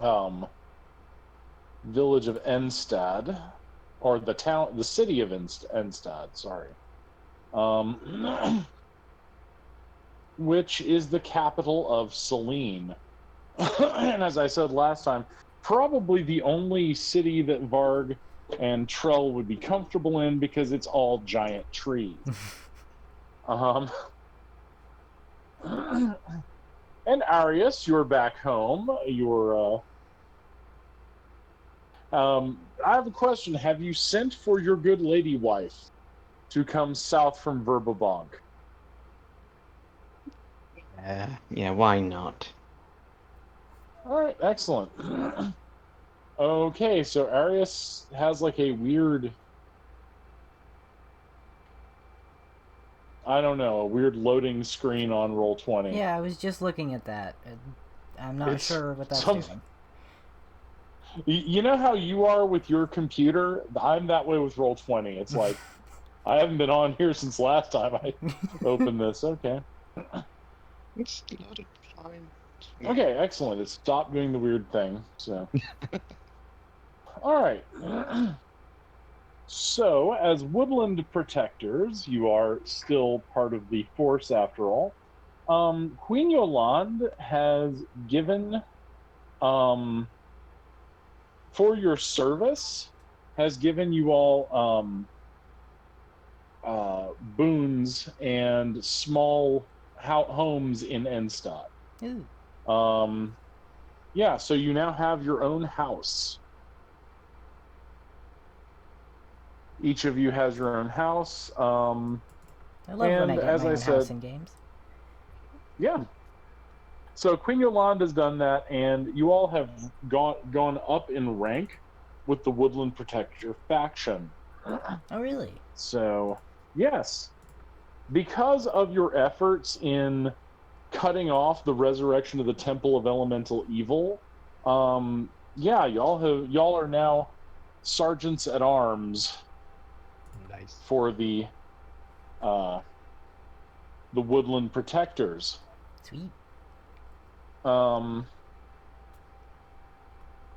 um, village of Enstad, or the city of Enstad, sorry, um, which is the capital of Selene. And as I said last time, probably the only city that Varg and Trell would be comfortable in because it's all giant trees. Um, and Arius, you're back home. I have a question. Have you sent for your good lady wife to come south from Verbabonk? Yeah, why not? All right, excellent. Okay, so Arius has like a weird, I don't know, a weird loading screen on Roll20. Yeah, I was just looking at that. I'm not It's sure what that's some, doing. you know how you are with your computer? I'm that way with Roll20. It's like I haven't been on here since last time I opened this. Okay. It's loaded fine. Okay, excellent. It stopped doing the weird thing. So, all right. So, as woodland protectors, you are still part of the force after all. Queen Yolande has given, um, for your service, has given you all boons and small homes in Enstad. Ooh. Yeah, so you now have your own house. Each of you has your own house. I love when I And get as my I own house said, in games. yeah. So Queen Yolande has done that, and you all have gone up in rank with the Woodland Protector faction. Oh, really? So, yes, because of your efforts in cutting off the resurrection of the Temple of Elemental Evil, yeah, y'all are now sergeants at arms Nice. for uh, the Woodland Protectors. Sweet. Um,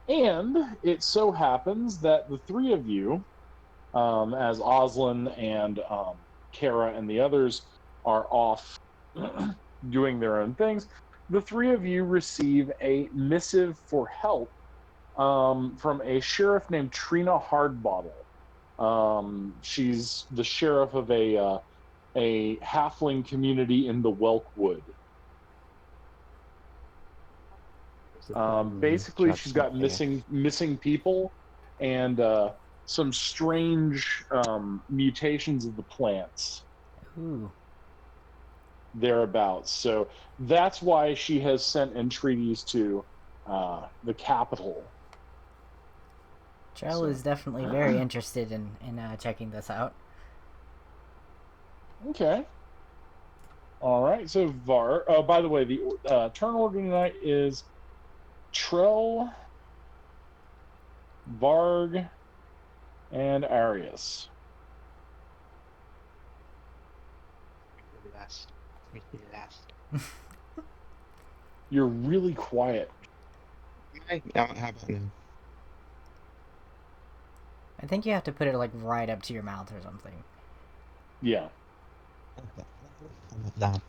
and it so happens that the three of you, as Oslin and Kara and the others are off doing their own things, the three of you receive a missive for help from a sheriff named Trina Hardbottle. She's the sheriff of a halfling community in the Welkwood. Basically, she's got missing people and some strange mutations of the plants Ooh. thereabouts. So that's why she has sent entreaties to the capital. Trell So, is definitely very interested in checking this out. okay. All right. So Var. By the way, the turn order tonight is Trell, Varg, and Arius. Last. Make me last. You're really quiet. How about now? I think you have to put it like right up to your mouth or something. Yeah. That.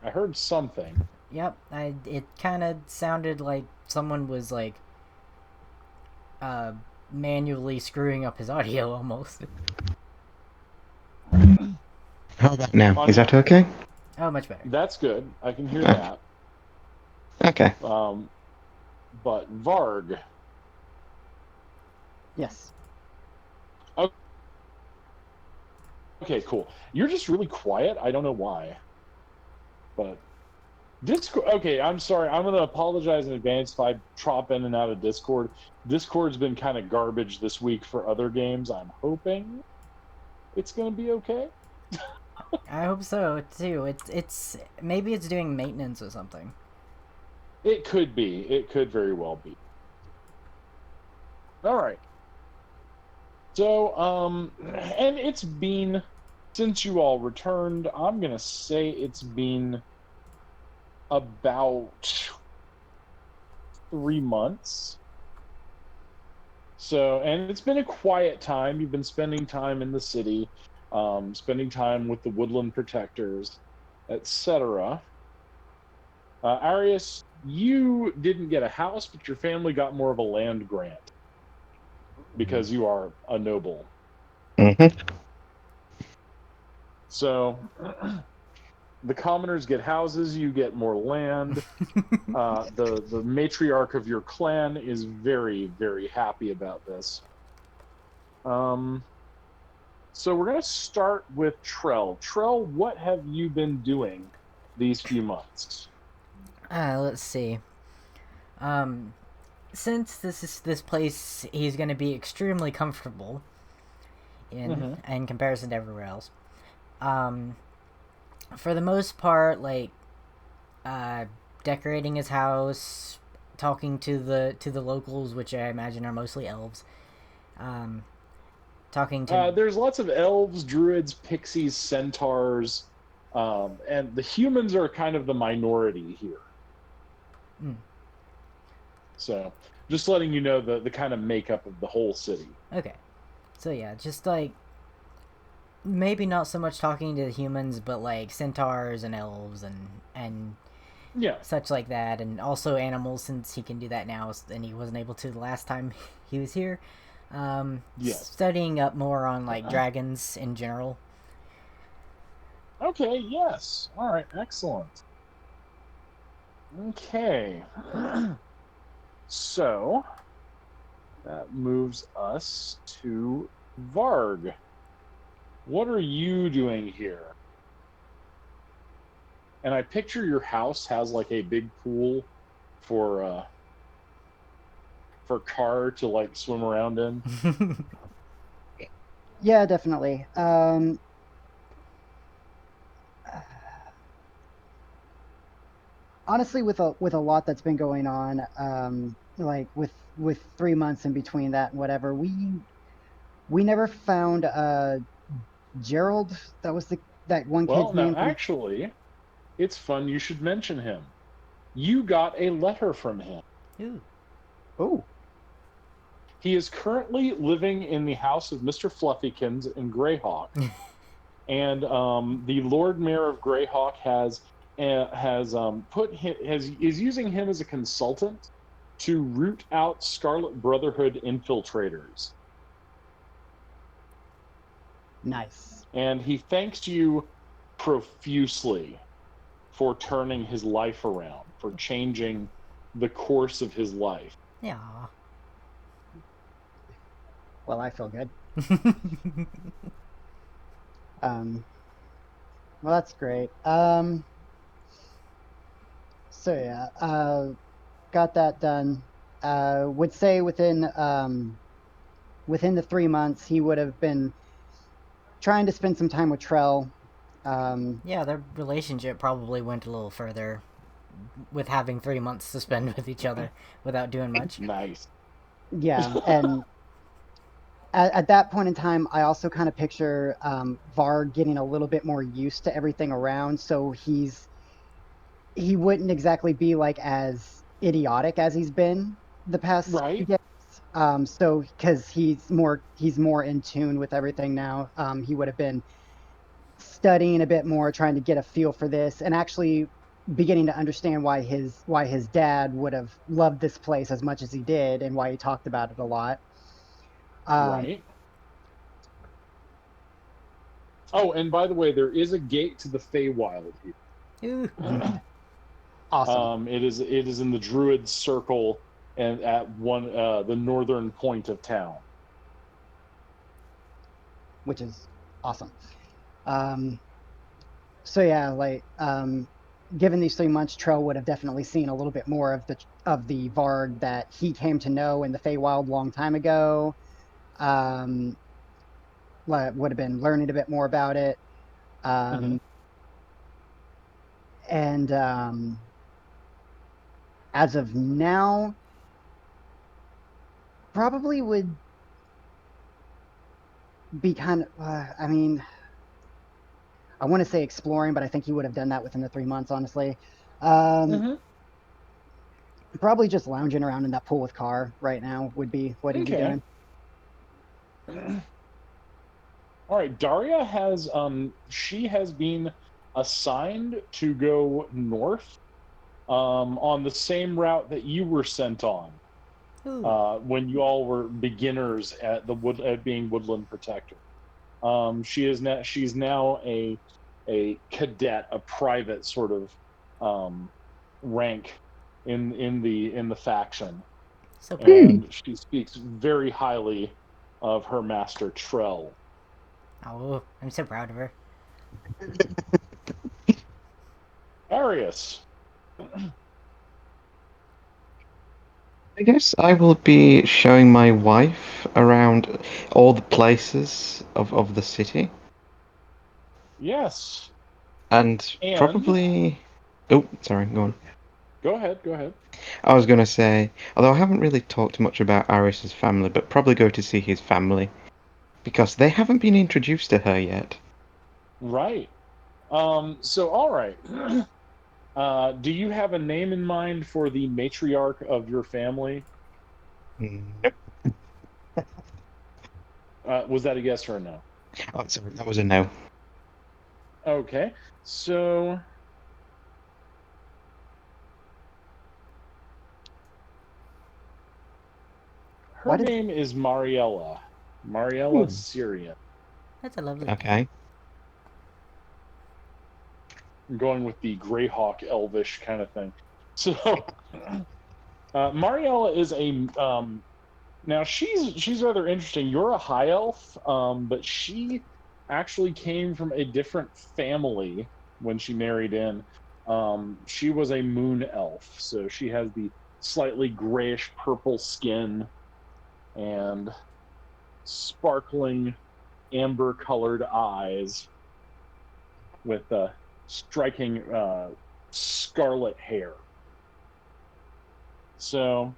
I heard something. Yep, it kind of sounded like someone was like uh manually screwing up his audio almost. How about now? Is that okay? Oh, much better. That's good. I can hear that. Okay. But Varg. Yes. Okay, cool. You're just really quiet. I don't know why. But Discord. Okay, I'm sorry. I'm going to apologize in advance if I drop in and out of Discord. Discord's been kind of garbage this week for other games. I'm hoping it's going to be okay. I hope so too. It's maybe it's doing maintenance or something. It could be. It could very well be. All right. So, and it's been, since you all returned, I'm going to say it's been about 3 months. So, and it's been a quiet time. You've been spending time in the city, spending time with the woodland protectors, etc. Arius, you didn't get a house, but your family got more of a land grant because you are a noble. Mm-hmm. So the commoners get houses, you get more land. The matriarch of your clan is very, very happy about this. So we're going to start with Trell. Trell, what have you been doing these few months? Let's see. Um, since this place, he's gonna be extremely comfortable in comparison to everywhere else. Um, for the most part, like uh, decorating his house, talking to the locals, which I imagine are mostly elves. Um, talking to There's lots of elves, druids, pixies, centaurs, and the humans are kind of the minority here. Mm. So just letting you know the kind of makeup of the whole city. Okay, so yeah, just like maybe not so much talking to the humans, but like centaurs and elves and Yeah. such like that, and also animals since he can do that now, and he wasn't able to the last time he was here. Yes. Studying up more on like dragons in general. Okay, yes. All right, excellent. Okay. So that moves us to Varg. What are you doing here? And I picture your house has like a big pool for Car to like swim around in. Yeah, definitely. Honestly, with a lot that's been going on, like with 3 months in between that and whatever, we never found Gerald. That was the that one Well, kid's now name from. actually, it's fun you should mention him. You got a letter from him. Ooh. Oh, He is currently living in the house of Mr. Fluffykins in Greyhawk, and the Lord Mayor of Greyhawk is using him as a consultant to root out Scarlet Brotherhood infiltrators. nice. And he thanks you profusely for turning his life around, for changing the course of his life. Yeah. Well, I feel good. Um, well, that's great. So yeah, got that done. Would say within the 3 months, he would have been trying to spend some time with Trell. Yeah, their relationship probably went a little further with having 3 months to spend with each other without doing much. Nice. Yeah, and at that point in time, I also kind of picture Varg getting a little bit more used to everything around, so he wouldn't exactly be like as idiotic as he's been the past few Right? days. So because he's more in tune with everything now, he would have been studying a bit more, trying to get a feel for this, and actually beginning to understand why his dad would have loved this place as much as he did, and why he talked about it a lot. Um, Right. Oh, and by the way, there is a gate to the Feywild Ooh. here. awesome, It is in the Druid Circle and at the northern point of town. which is awesome. Um, so yeah, like given these 3 months, Trell would have definitely seen a little bit more of the Varg that he came to know in the Feywild long time ago. Um, would have been learning a bit more about it. Mm-hmm. Um, and as of now, probably would be kind of. I mean, I want to say exploring, but I think he would have done that within the 3 months, honestly. Mm-hmm. Probably just lounging around in that pool with Carr right now would be what he'd be Okay. doing. All right. Daria has she has been assigned to go north on the same route that you were sent on Ooh. when you all were beginners at the wood at being woodland protector. She's now a cadet, a private sort of rank in the faction, So proud. and she speaks very highly of her master Trell. Oh, I'm so proud of her. Arius. I guess I will be showing my wife around all the places of the city. Yes. And And probably. Oh, sorry, go on. go ahead, go ahead. I was going to say, although I haven't really talked much about Aris's family, but probably go to see his family. Because they haven't been introduced to her yet. Right. So all right. Do you have a name in mind for the matriarch of your family? Nope. Was that a yes or a no? Oh, sorry, that was a no. Okay. So her What is? name is Mariella. Mariella Hmm. Syrian. That's a lovely. Okay. I'm going with the Greyhawk Elvish kind of thing. So Mariella is a now she's rather interesting. You're a high elf, but she actually came from a different family when she married in. She was a moon elf, so she has the slightly grayish purple skin and sparkling amber colored eyes with striking scarlet hair. So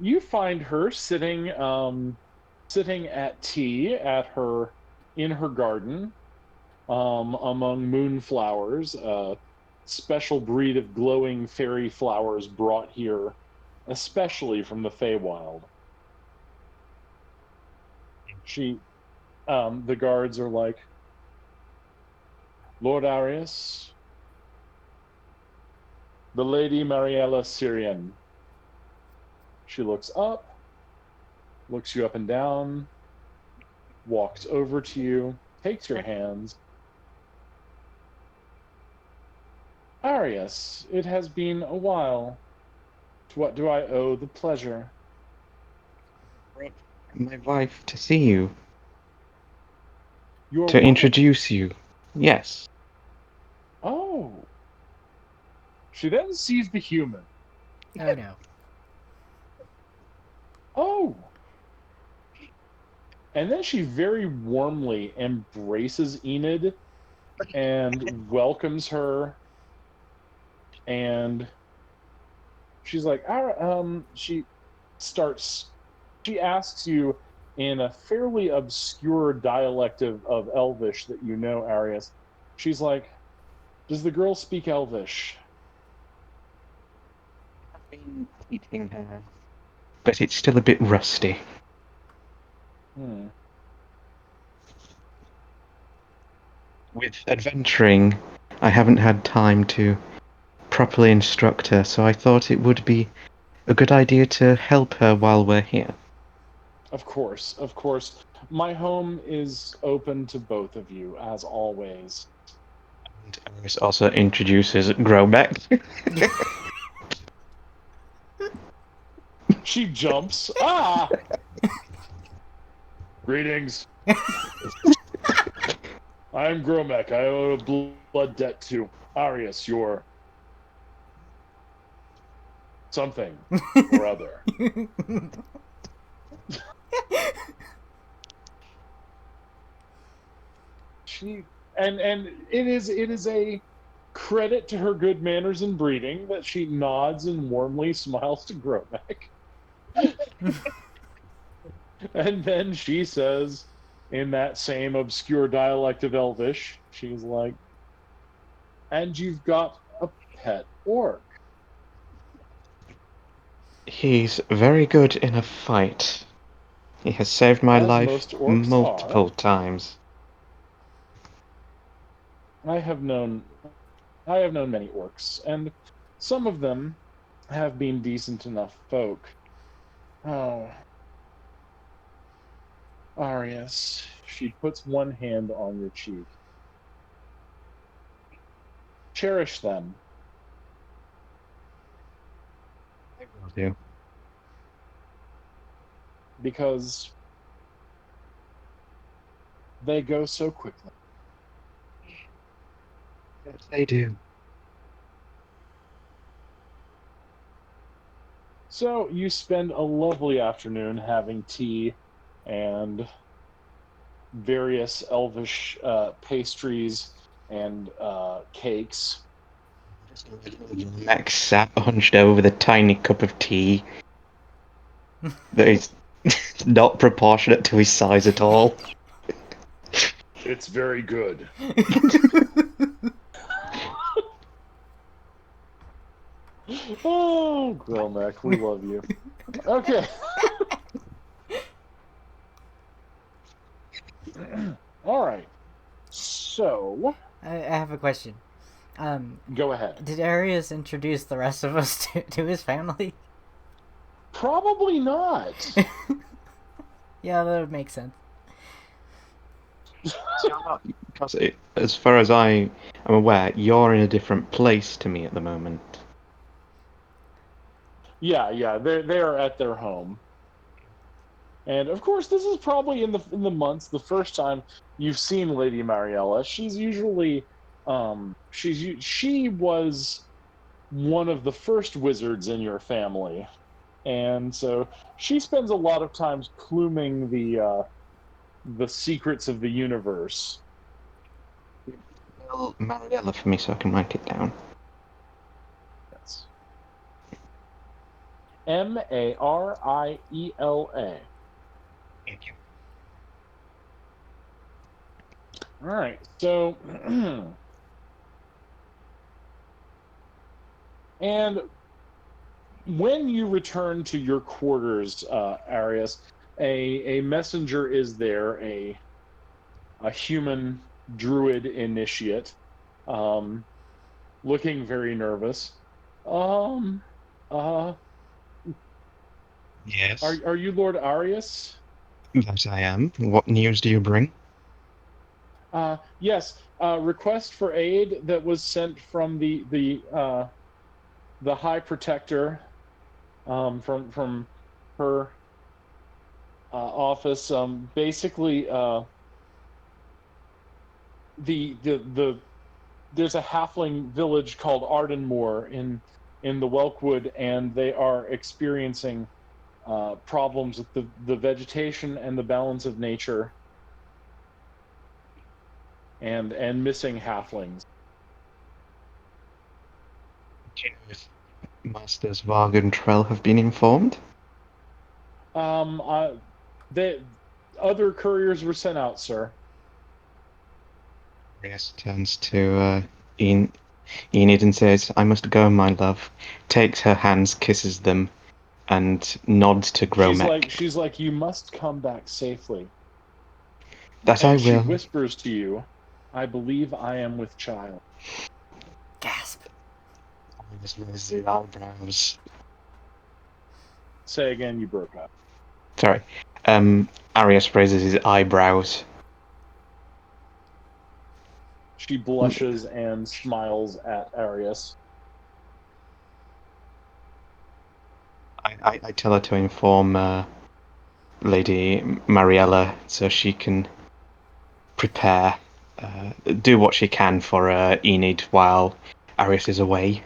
you find her sitting at tea at her in her garden among moonflowers, a special breed of glowing fairy flowers brought here especially from the Feywild. She the guards are like, Lord Arius, the Lady Mariella Syrian. She looks up, looks you up and down, walks over to you, takes your hands. Arius, it has been a while. To what do I owe the pleasure? My wife to see you. Your To wife. introduce you. Yes. Oh. She then sees the human. Oh no. Oh. And then she very warmly embraces Enid and welcomes her. And she's like, she starts, she asks you in a fairly obscure dialect of Elvish that you know, Arius. She's like, does the girl speak Elvish? I've been teaching her. But it's still a bit rusty. Hmm. With adventuring, I haven't had time to properly instruct her, so I thought it would be a good idea to help her while we're here. Of course, of course. My home is open to both of you, as always. And Iris also introduces Growback. She jumps. Ah! Greetings. I'm Gromek. I owe a blood debt to Arius, your something or other. She and it is a credit to her good manners and breeding that she nods and warmly smiles to Gromek. And then she says, in that same obscure dialect of Elvish, she's like, and you've got a pet orc? He's very good in a fight. He has saved my As life most orcs multiple times. I have known many orcs, and some of them have been decent enough folk. Oh, Arius. She puts one hand on your cheek. Cherish them, I will do. because they go so quickly. Yes, they do. So you spend a lovely afternoon having tea and various elvish pastries and cakes. Max sat hunched over the tiny cup of tea that is not proportionate to his size at all. It's very good. Oh, Gromek, we love you. Okay. All right. So, I have a question. go ahead. Did Arius introduce the rest of us to his family? Probably not. Yeah, that would make sense. Because as far as I am aware, you're in a different place to me at the moment. Yeah, they are at their home. And of course, this is probably in the months the first time you've seen Lady Mariella. She's usually she was one of the first wizards in your family, and so she spends a lot of times pluming the secrets of the universe. Spell Mariella for me so I can write it down. Yes. Mariela. Thank you. All right. So, and when you return to your quarters, Arius, a messenger is there, a human druid initiate, um, looking very nervous. Um, uh, Yes. are you Lord Arius? Yes, I am. What news do you bring? Yes. Request for aid that was sent from the High Protector, from her office. Basically, the there's a halfling village called Ardenmoor in the Welkwood, and they are experiencing problems with the vegetation and the balance of nature, and missing halflings. Do you know if Masters Varg and Trell have been informed? Um, uh, the other couriers were sent out, sir. Yes, turns to Enid and says, "I must go, my love." Takes her hands, kisses them, and nods to Gromek. She's like, you must come back safely. That I And she will. whispers to you, I believe I am with child. Gasp. This raises the eyebrows. Say again, you broke up. Sorry. Arius raises his eyebrows. She blushes and smiles at Arius. I tell her to inform Lady Mariella so she can prepare, do what she can for Enid while Arius is away.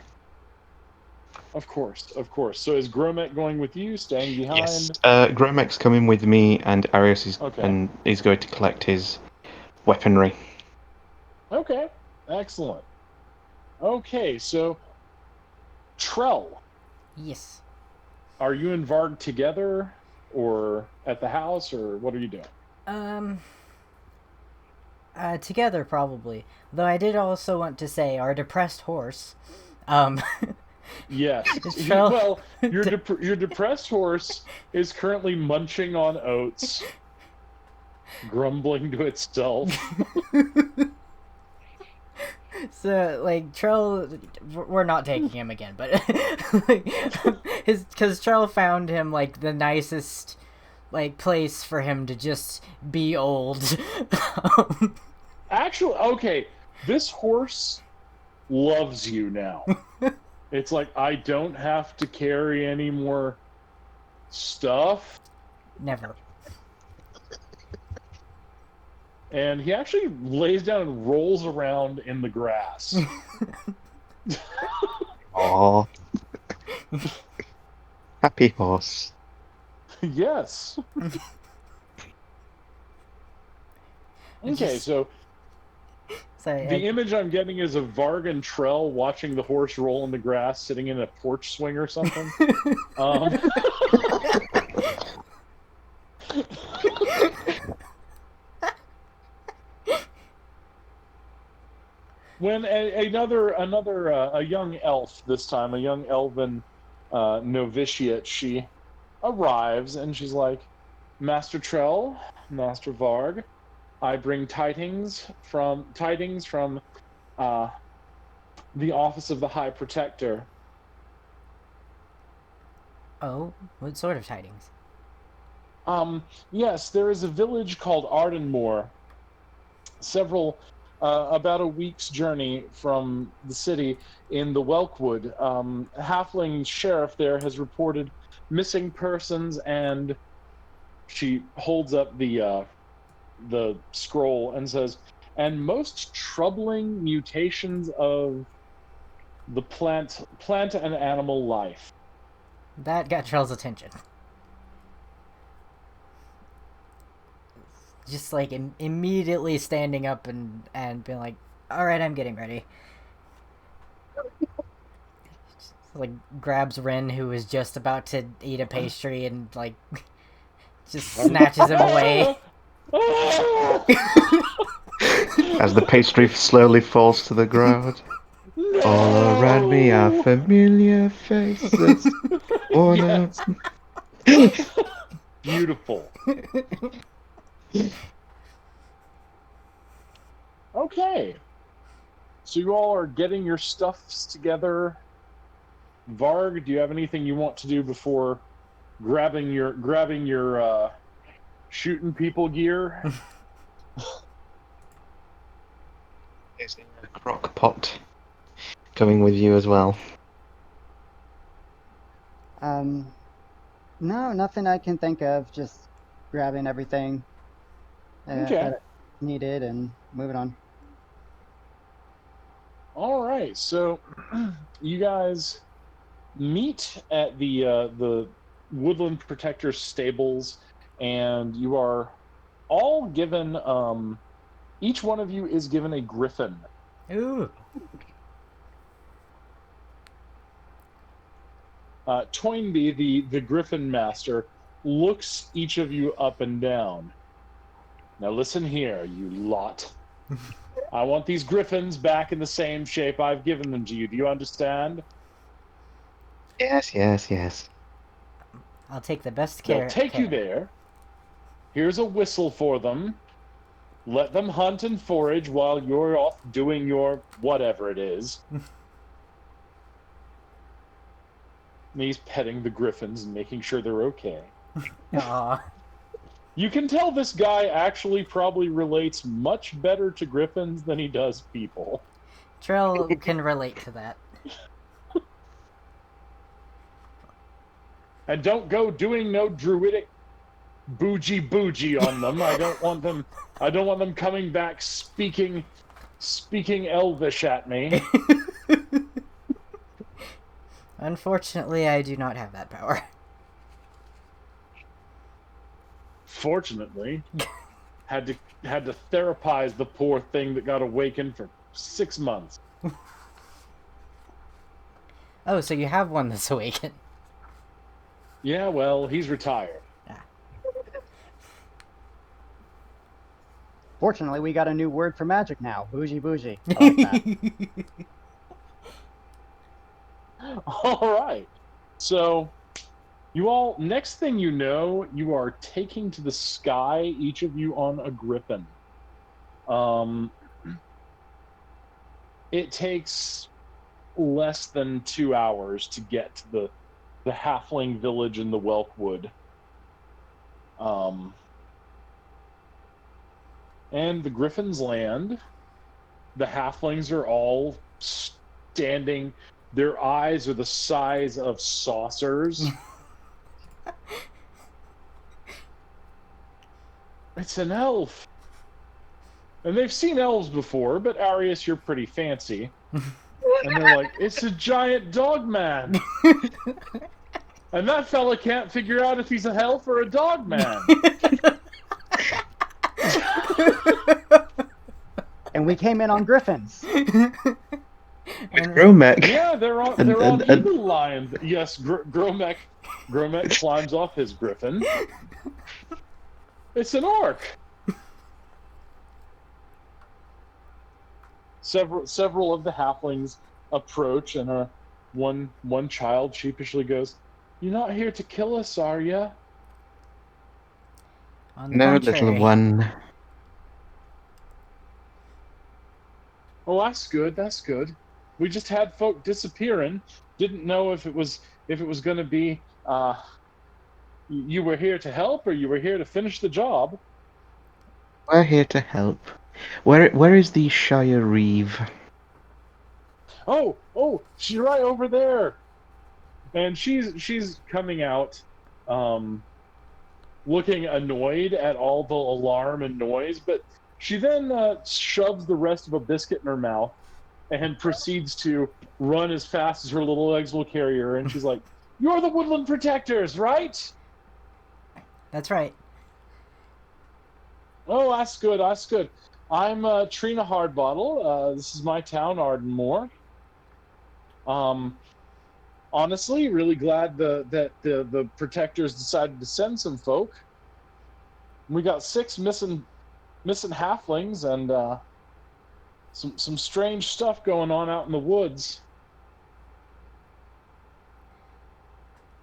Of course, of course. So is Gromet going with you, staying Yes, behind? Gromek's coming with me, and Arius is Okay. going to collect his weaponry. Okay. Excellent. Okay, so Trell, Yes. are you and Varg together or at the house, or what are you doing? Um. Together probably. Though I did also want to say our depressed horse, Um, Yes. Trell- Well, your depressed horse is currently munching on oats, grumbling to itself. So, like, Trell, we're not taking him again, but because Trell found him like the nicest like place for him to just be old. Actually, okay, this horse loves you now. It's like, I don't have to carry any more stuff. Never. And he actually lays down and rolls around in the grass. Aww. Happy horse. Yes. Okay, so Sorry, the image I'm getting is of Varg and Trell watching the horse roll in the grass, sitting in a porch swing or something. When a young elf, this time a young elven novitiate, she arrives and she's like, Master Trell, Master Varg, I bring tidings from the office of the High Protector. Oh, what sort of tidings? Yes, there is a village called Ardenmoor, about a week's journey from the city in the Welkwood. Halfling sheriff there has reported missing persons, and she holds up the scroll and says, and most troubling mutations of the plant and animal life. That got Trell's attention. Just like immediately standing up and being like, "All right, I'm getting ready." Just, like grabs Ren, who is just about to eat a pastry, and like just snatches him away. As the pastry slowly falls to the ground. No! All around me are familiar faces. Yes. Beautiful. Okay. So you all are getting your stuffs together. Varg, do you have anything you want to do before grabbing your shooting people gear? Is the crock pot going with you as well? No, nothing I can think of. Just grabbing everything Okay. that needed and moving on. All right. So you guys meet at the Woodland Protector stables, and you are all given each one of you is given a griffin. Ooh. Toynbee, the Griffin Master, looks each of you up and down. Now listen here, you lot. I want these griffins back in the same shape I've given them to you. Do you understand? Yes, yes, yes. I'll take the best care. They'll take you there. Here's a whistle for them. Let them hunt and forage while you're off doing your whatever it is. He's petting the griffins and making sure they're okay. Aw. You can tell this guy actually probably relates much better to griffins than he does people. Trell can relate to that. And don't go doing no druidic bougie on them. I don't want them coming back speaking Elvish at me. Unfortunately, I do not have that power. Fortunately, had to therapize the poor thing that got awakened for 6 months. Oh, so you have one that's awakened. Yeah, well, he's retired. Fortunately, we got a new word for magic now. Bougie bougie. I like that. All right. So you all, next thing you know, you are taking to the sky, each of you on a griffin. Um, it takes less than 2 hours to get to the halfling village in the Welkwood. And the griffins land. The halflings are all standing. Their eyes are the size of saucers. It's an elf. And they've seen elves before, but Arius, you're pretty fancy. And they're like, it's a giant dog man. And that fella can't figure out if he's a elf or a dog man. And we came in on griffins. With Gromek. Yeah, they're on Eagle Lion. Yes, Gromek climbs off his griffin. It's an orc. Several of the halflings approach, and one child sheepishly goes, "You're not here to kill us, are ya?" On the No, contrary. little one. Oh, that's good. That's good. We just had folk disappearing. Didn't know if it was going to be you were here to help or you were here to finish the job. We're here to help. Where is the Shire Reeve? Oh, she's right over there. And she's coming out, looking annoyed at all the alarm and noise, but she then shoves the rest of a biscuit in her mouth and proceeds to run as fast as her little legs will carry her. And she's like, "You're the Woodland Protectors, right?" That's right. Oh, that's good. That's good. I'm Trina Hardbottle. This is my town, Ardenmore. Honestly, really glad that the protectors decided to send some folk. We got 6 missing halflings and some strange stuff going on out in the woods.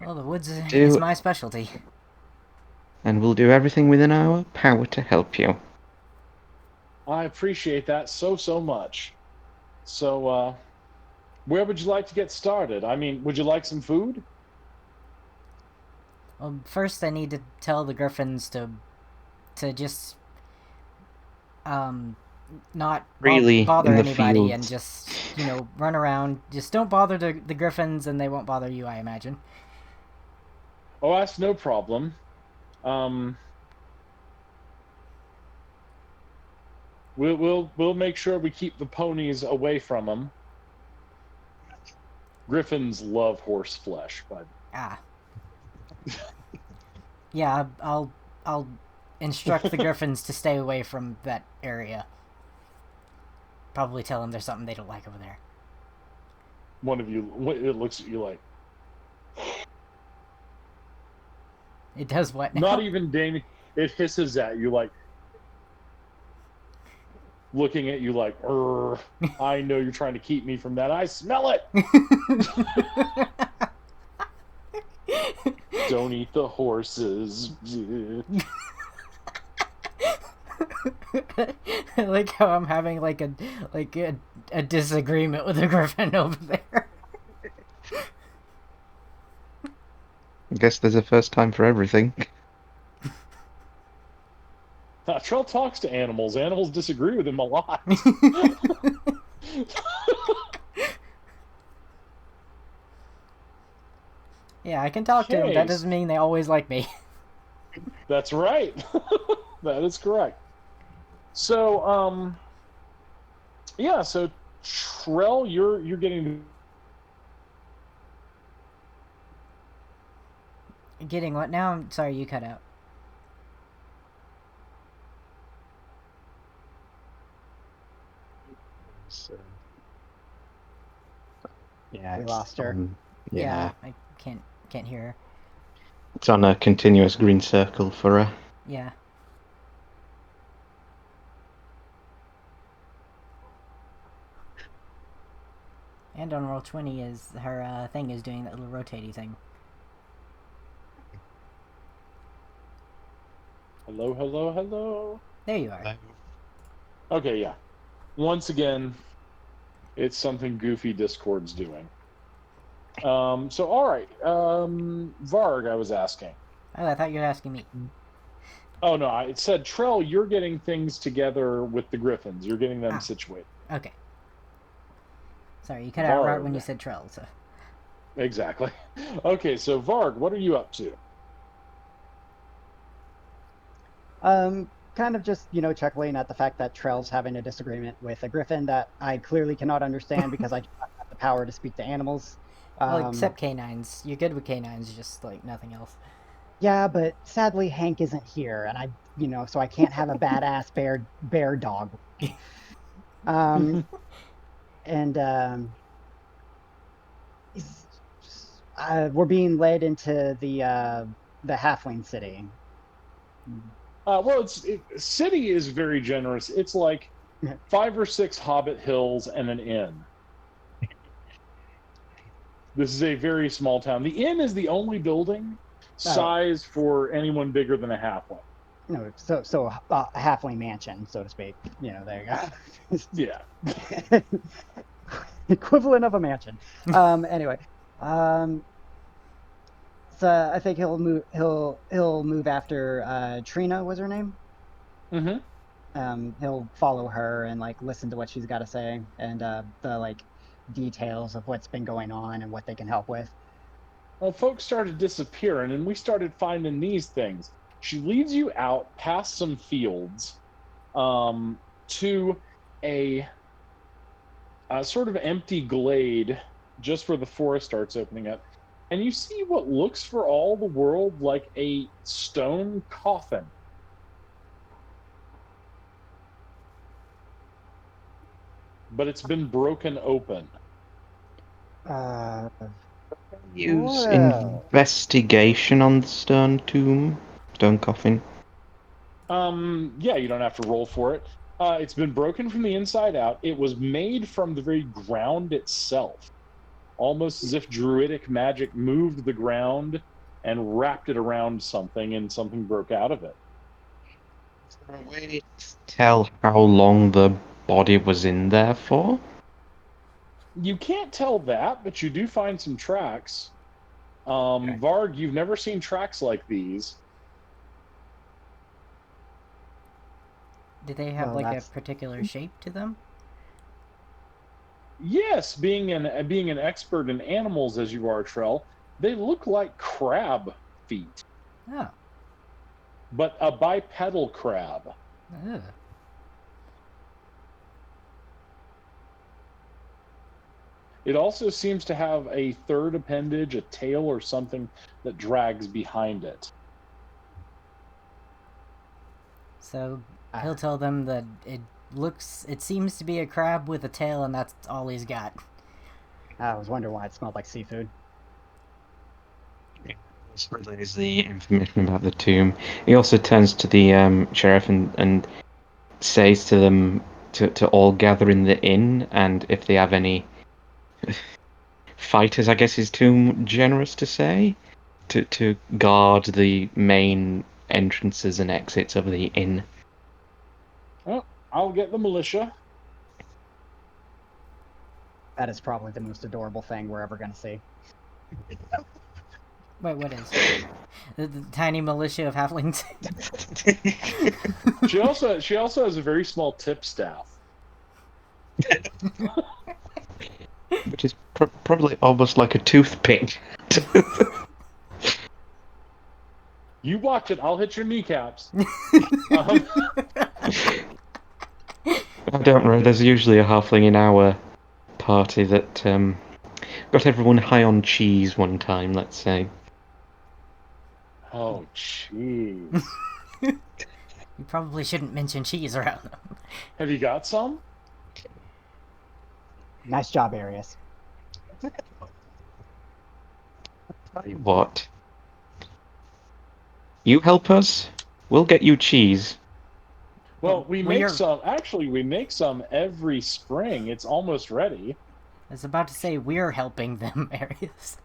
Well, the woods is my specialty. And we'll do everything within our power to help you. I appreciate that so much. So, where would you like to get started? I mean, would you like some food? Well, first I need to tell the griffins to just not Really, bother in the anybody and fields. just run around. Just don't bother the griffins, and they won't bother you, I imagine. Oh, that's no problem. We'll make sure we keep the ponies away from them. Griffins love horse flesh, but yeah, I'll instruct the griffins to stay away from that area. Probably tell them there's something they don't like over there. One of you, it looks at you like, it does what now? Not even ding. It hisses at you like, looking at you like, I know you're trying to keep me from that. I smell it. Don't eat the horses. I like how I'm having like a disagreement with the griffin over there. I guess there's a first time for everything. Trell talks to animals. Animals disagree with him a lot. Yeah, I can talk to them. That doesn't mean they always like me. That's right. That is correct. So, yeah. So, Trell, you're getting. Getting what now? I'm sorry, you cut out. So, yeah, We lost her. Yeah, I can't hear her. It's on a continuous green circle for her. Yeah. And on Roll20 is her thing is doing that little rotating thing. Hello, hello, hello. There you are. Okay, yeah. Once again, it's something goofy Discord's doing. So all right. Varg, I was asking. Oh, I thought you were asking me. Oh no, it said Trell, you're getting things together with the Griffins. You're getting them situated. Okay. Sorry, you cut out right when Varg. you said Trell, so. Exactly. Okay, so Varg, what are you up to? Kind of just, chuckling at the fact that Trell's having a disagreement with a griffin that I clearly cannot understand because I do not have the power to speak to animals. Well, except canines. You're good with canines, just like nothing else. Yeah, but sadly Hank isn't here, and so I can't have a badass bear dog. Um, and we're being led into the halfling city. Well, city is very generous. It's like 5 or 6 hobbit hills and an inn. This is a very small town. The inn is the only building size for anyone bigger than a halfling. No, so a halfling mansion, so to speak. There you go. Yeah. Equivalent of a mansion. Anyway, so I think he'll move. He'll move after Trina. Was her name? Mm-hmm. He'll follow her and listen to what she's got to say and the details of what's been going on and what they can help with. Well, folks started disappearing, and we started finding these things. She leads you out past some fields to a sort of empty glade just where the forest starts opening up. And you see what looks for all the world like a stone coffin. But it's been broken open. Use investigation on the stone coffin. Yeah, you don't have to roll for it. It's been broken from the inside out. It was made from the very ground itself, almost as if druidic magic moved the ground and wrapped it around something, and something broke out of it. Is there a way to tell how long the body was in there for? You can't tell that, but you do find some tracks. Okay. Varg, you've never seen tracks like these. Do they have a particular shape to them? Yes, being an expert in animals as you are, Trell, they look like crab feet. Oh. But a bipedal crab. Ugh. It also seems to have a third appendage, a tail or something that drags behind it. So he'll tell them that it seems to be a crab with a tail, and that's all he's got. I was wondering why it smelled like seafood. This relays the information about the tomb. He also turns to the sheriff and says to them to all gather in the inn, and if they have any fighters, I guess is too generous to say, to guard the main entrances and exits of the inn. Well, I'll get the militia. That is probably the most adorable thing we're ever going to see. Wait, what is the tiny militia of halflings? She also has a very small tip staff. Which is probably almost like a toothpick. You watch it, I'll hit your kneecaps. I don't know, there's usually a halfling in our party that got everyone high on cheese one time, let's say. Oh, cheese. You probably shouldn't mention cheese around them. Have you got some? Nice job, Arius. What? You help us, we'll get you cheese. Well, we make some. Actually, we make some every spring. It's almost ready. I was about to say we're helping them, Arius.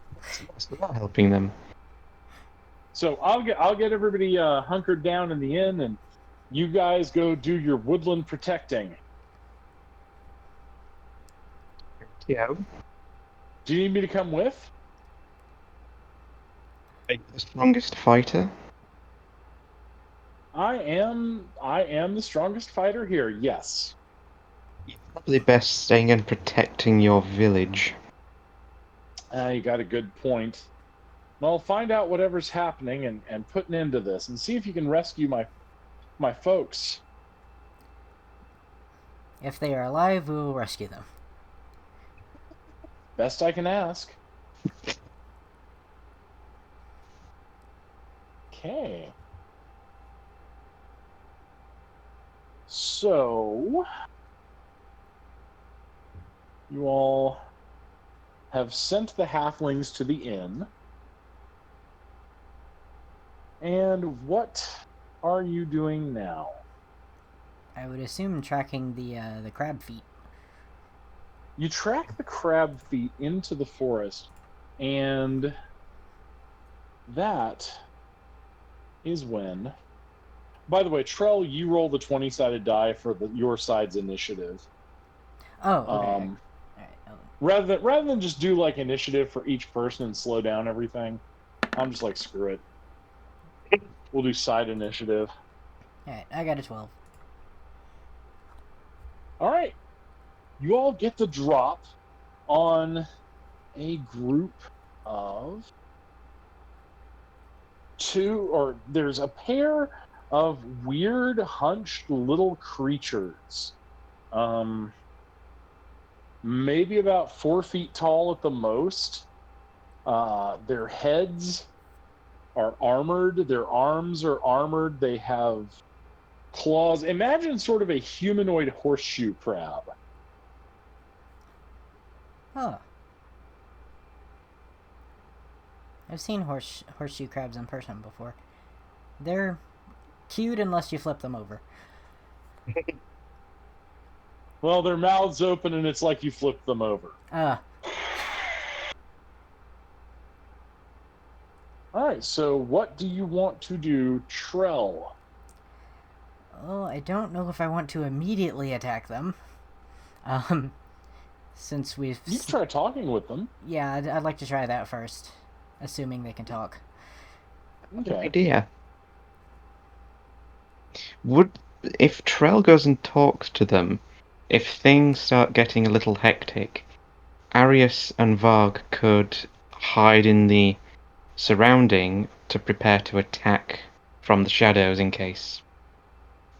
We're not helping them. So I'll get everybody hunkered down in the inn, and you guys go do your woodland protecting. Yeah. Do you need me to come with? Are you the strongest fighter? I am the strongest fighter here. Yes. You're probably best staying and protecting your village. You got a good point. Well, find out whatever's happening and put an end to this, and see if you can rescue my folks. If they are alive, we will rescue them. Best I can ask. Okay. So, you all have sent the halflings to the inn. And what are you doing now? I would assume tracking the crab feet. You track the crab feet into the forest, and that is when... By the way, Trell, you roll the 20-sided die for your side's initiative. Oh, okay. Alright. Rather than just do like initiative for each person and slow down everything, I'm just like, screw it. We'll do side initiative. Alright, I got a 12. Alright. You all get the drop on a group of there's a pair of weird hunched little creatures. Maybe about 4 feet tall at the most. Their heads are armored. Their arms are armored. They have claws. Imagine sort of a humanoid horseshoe crab. Huh. I've seen horseshoe crabs in person before. They're cute unless you flip them over. Well, their mouths open and it's like you flipped them over. Alright, so what do you want to do, Trell? Oh, I don't know if I want to immediately attack them. Since we've... You can try talking with them. Yeah, I'd like to try that first. Assuming they can talk. Good idea. If Trell goes and talks to them, if things start getting a little hectic, Arius and Varg could hide in the surrounding to prepare to attack from the shadows in case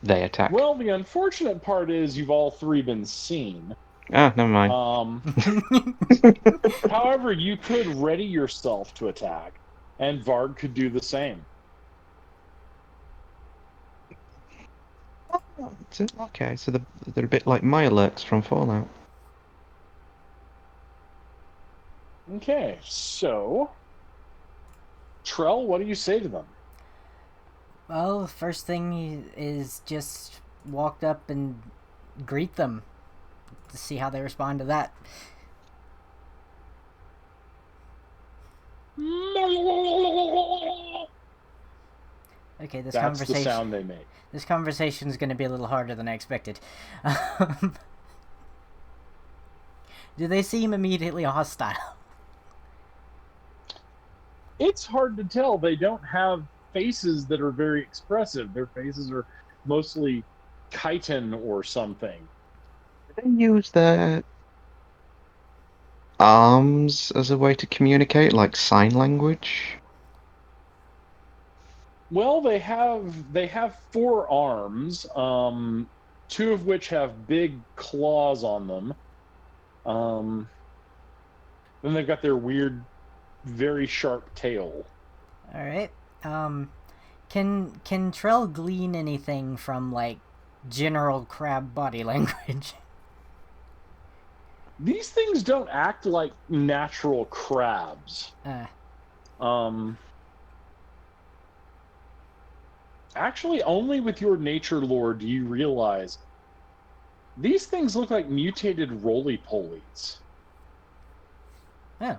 they attack. Well, the unfortunate part is you've all three been seen. Ah, never mind. However, you could ready yourself to attack, and Varg could do the same. Okay, so they're a bit like Mirelurks from Fallout. Okay, so... Trell, what do you say to them? Well, the first thing is just walk up and greet them to see how they respond to that. Okay, That's the sound they make. This conversation is going to be a little harder than I expected. Do they seem immediately hostile? It's hard to tell. They don't have faces that are very expressive. Their faces are mostly chitin or something. Do they use their arms as a way to communicate, like sign language? Well, they have 4 arms, 2 of which have big claws on them. Then they've got their weird, very sharp tail. All right. Can Trell glean anything from like general crab body language? These things don't act like natural crabs. Actually, only with your nature lore do you realize these things look like mutated roly-polies. Oh.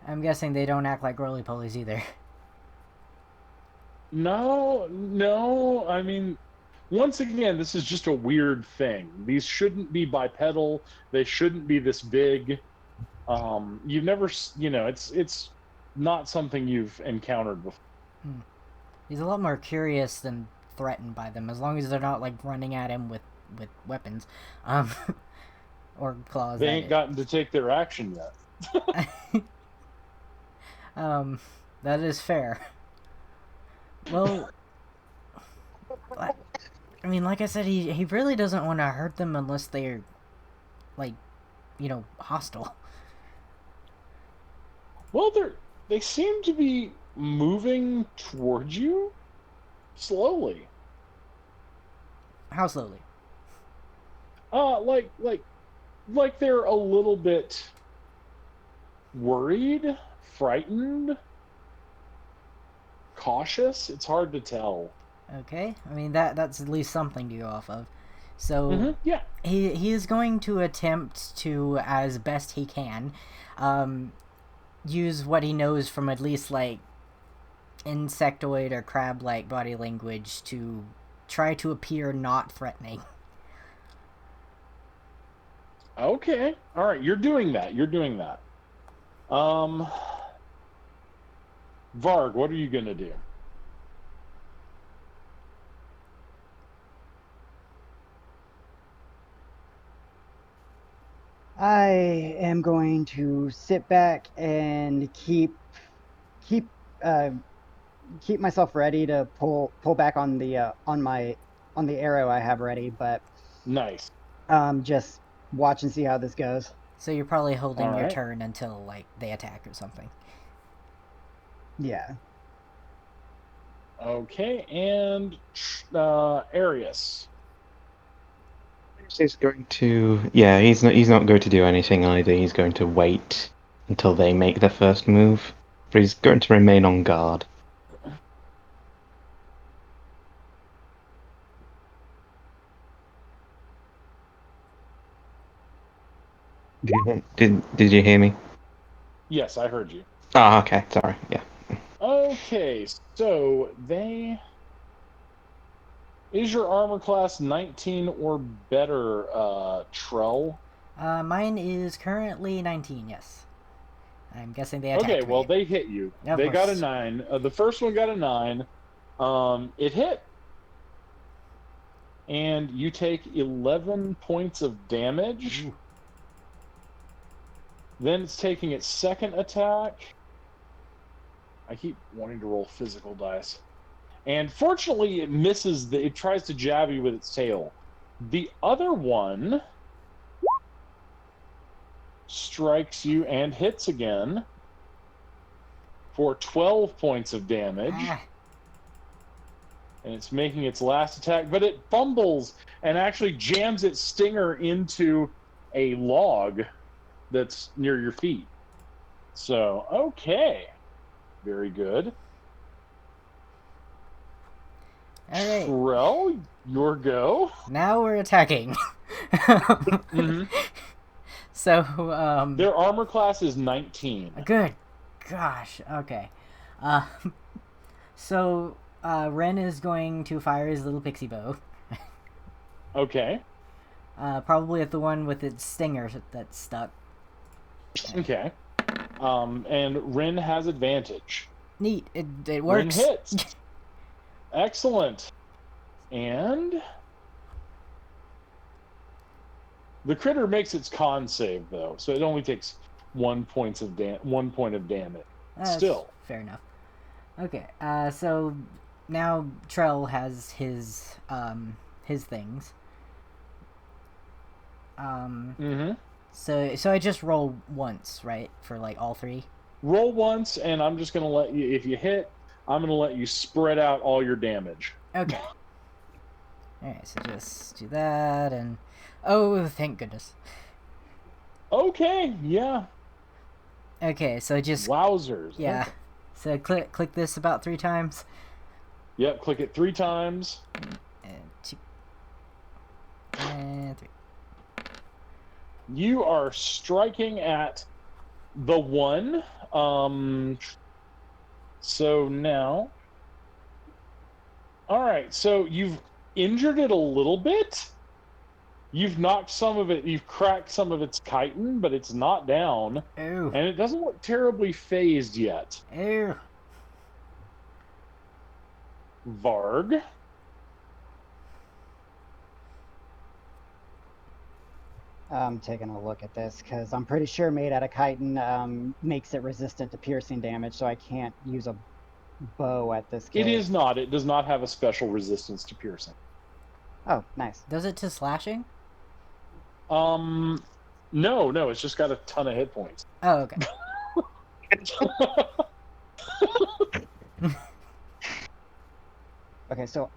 I'm guessing they don't act like roly-polies either. No. I mean, once again, this is just a weird thing. These shouldn't be bipedal. They shouldn't be this big. You've never, it's not something you've encountered before. He's a lot more curious than threatened by them, as long as they're not like running at him with weapons, or claws. They ain't gotten to take their action yet. That is fair. Well, I mean, like I said, he really doesn't want to hurt them unless they're, like, hostile. Well, they seem to be moving towards you slowly. How slowly? Like they're a little bit worried, frightened, cautious. It's hard to tell. Okay, I mean that's at least something to go off of. So Yeah, he is going to attempt to, as best he can, use what he knows from at least like insectoid or crab-like body language to try to appear not threatening. okay, all right. You're doing that. Varg, what are you gonna do? I am going to sit back and keep myself ready to pull back on the arrow I have ready, but Nice. just watch and see how this goes. So you're probably holding All your right. turn until like they attack or something. Yeah. Okay, and Arius. He's going to. Yeah, he's not going to do anything either. He's going to wait until they make their first move. But he's going to remain on guard. Did you hear me? Yes, I heard you. Ah, okay. Sorry. Yeah. Okay, so is your armor class 19 or better, Trell? Mine is currently 19. Yes, I'm guessing they attacked Okay, well me. they hit you. Of They got a course. 9. The first one got a 9. It hit, and you take 11 points of damage. Ooh. Then it's taking its second attack. I keep wanting to roll physical dice. And fortunately, it misses. It tries to jab you with its tail. The other one strikes you and hits again for 12 points of damage. Ah. And it's making its last attack, but it fumbles and actually jams its stinger into a log that's near your feet. So, okay. Very good. All right. Trell, your go. Now we're attacking. So, Their armor class is 19. good. Gosh. Okay. So, Ren is going to fire his little pixie bow. Okay. Probably at the one with its stinger that's stuck. Okay. And Rin has advantage. Neat. It Rin works. hits. Excellent. And the critter makes its con save though, so it only takes 1 point of damage. That's Still. fair enough. Okay. So now Trell has his things. So I just roll once, right, for like all three. Roll once, and I'm just gonna let you. If you hit, I'm gonna let you spread out all your damage. Okay. Alright, so just do that, and oh, thank goodness. Okay, yeah. Okay, so just Wowzers. yeah. Okay. So click this about 3 times. Yep, click it 3 times. And 2 and 3. You are striking at the one. So now, all right. So you've injured it a little bit. You've knocked some of it. You've cracked some of its chitin, but it's not down, Ew. and it doesn't look terribly phased yet. Ew. Varg. I'm taking a look at this because I'm pretty sure made out of chitin makes it resistant to piercing damage, so I can't use a bow at this case. It is not. It does not have a special resistance to piercing. Oh, nice. Does it to slashing? No, it's just got a ton of hit points. Oh, okay. Okay, so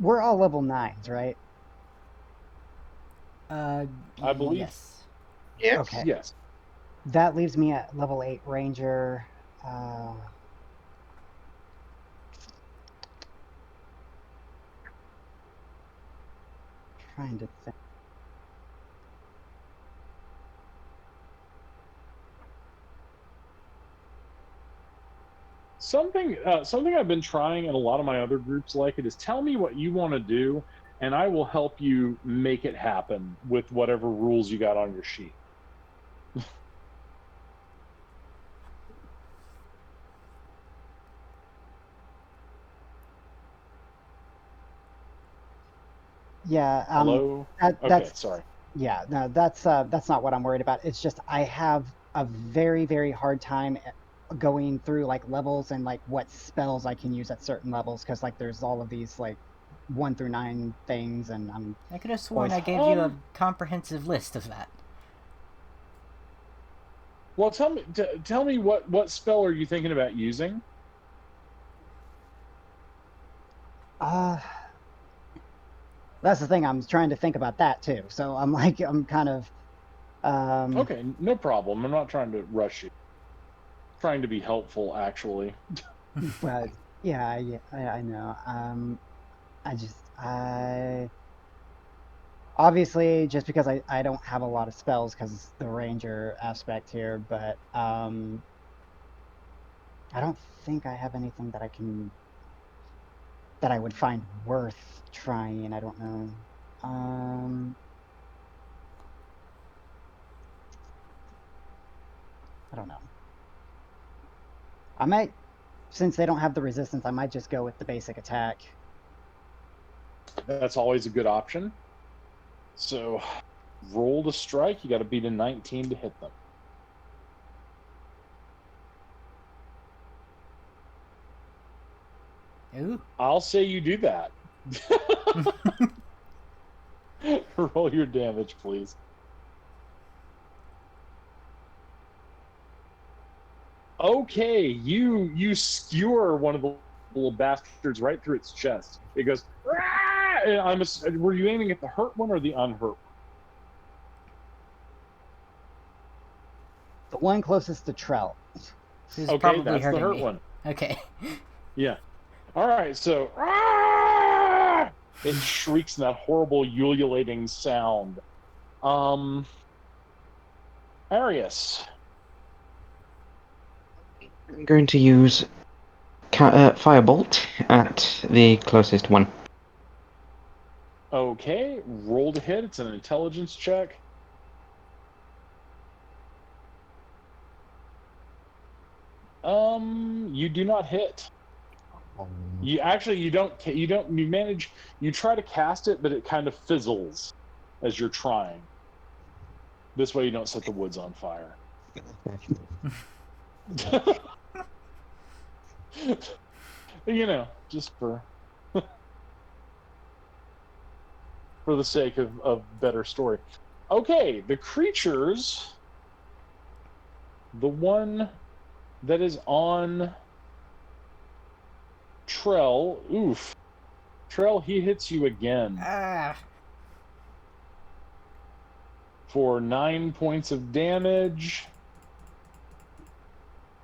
we're all level 9s, right? I believe. Yes. Okay. Yes. That leaves me at level 8 ranger. Trying to think. Something I've been trying, and a lot of my other groups like it, is tell me what you want to do, and I will help you make it happen with whatever rules you got on your sheet. Yeah. Hello? Okay, That's sorry. yeah. No, that's not what I'm worried about. It's just I have a very, very hard time going through like levels and like what spells I can use at certain levels because like there's all of these like 1 through 9 things, and I'm I could have sworn always I gave you a comprehensive list of that. Well, tell me what spell are you thinking about using? That's the thing. I'm trying to think about that too. So I'm like, I'm kind of. Okay, no problem. I'm not trying to rush you. Trying to be helpful, actually. But yeah, I know. I obviously just because I don't have a lot of spells because it's the ranger aspect here, but I don't think I have anything that I would find worth trying. I don't know. I don't know. I might, since they don't have the resistance, I might just go with the basic attack. That's always a good option. So, roll to strike. You got to beat a 19 to hit them. Ooh. I'll say you do that. Roll your damage, please. Okay, you skewer one of the little bastards right through its chest. It goes. "Rah!" And were you aiming at the hurt one or the unhurt one? The one closest to Trell. Who's Okay, probably that's the hurting hurt me. one. Okay. Yeah. All right, so "Rah!" It shrieks in that horrible ululating sound. Arius. I'm going to use Firebolt at the closest one. Okay, roll to hit. It's an intelligence check. You do not hit. You try to cast it, but it kind of fizzles as you're trying. This way you don't set the woods on fire. Just for the sake of better story. Okay, the creatures, the one that is on Trell, oof. Trell, he hits you again Ah. for 9 points of damage.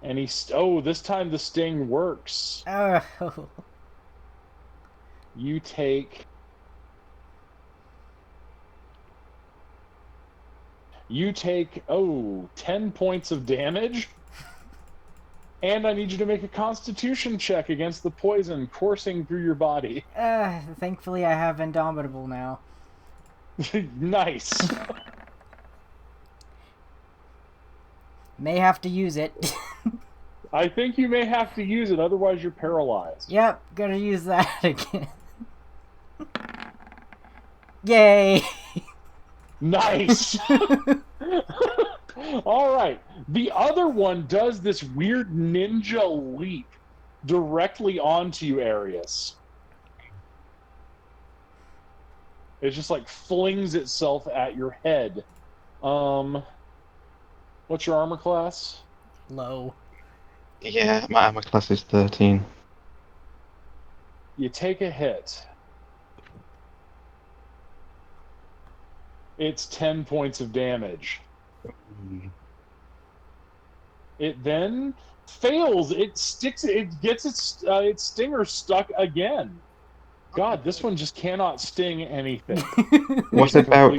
And this time the sting works. Oh. You take You take 10 points of damage. And I need you to make a constitution check against the poison coursing through your body. Thankfully I have Indomitable now. Nice. May have to use it. I think you may have to use it, otherwise you're paralyzed. Yep, gotta use that again. Yay! Nice! Alright. The other one does this weird ninja leap directly onto you, Arius. It just like flings itself at your head. What's your armor class? Low. Yeah, my armor class is 13. You take a hit. It's 10 points of damage. It then fails. It sticks. It gets its stinger stuck again. God, this one just cannot sting anything. What about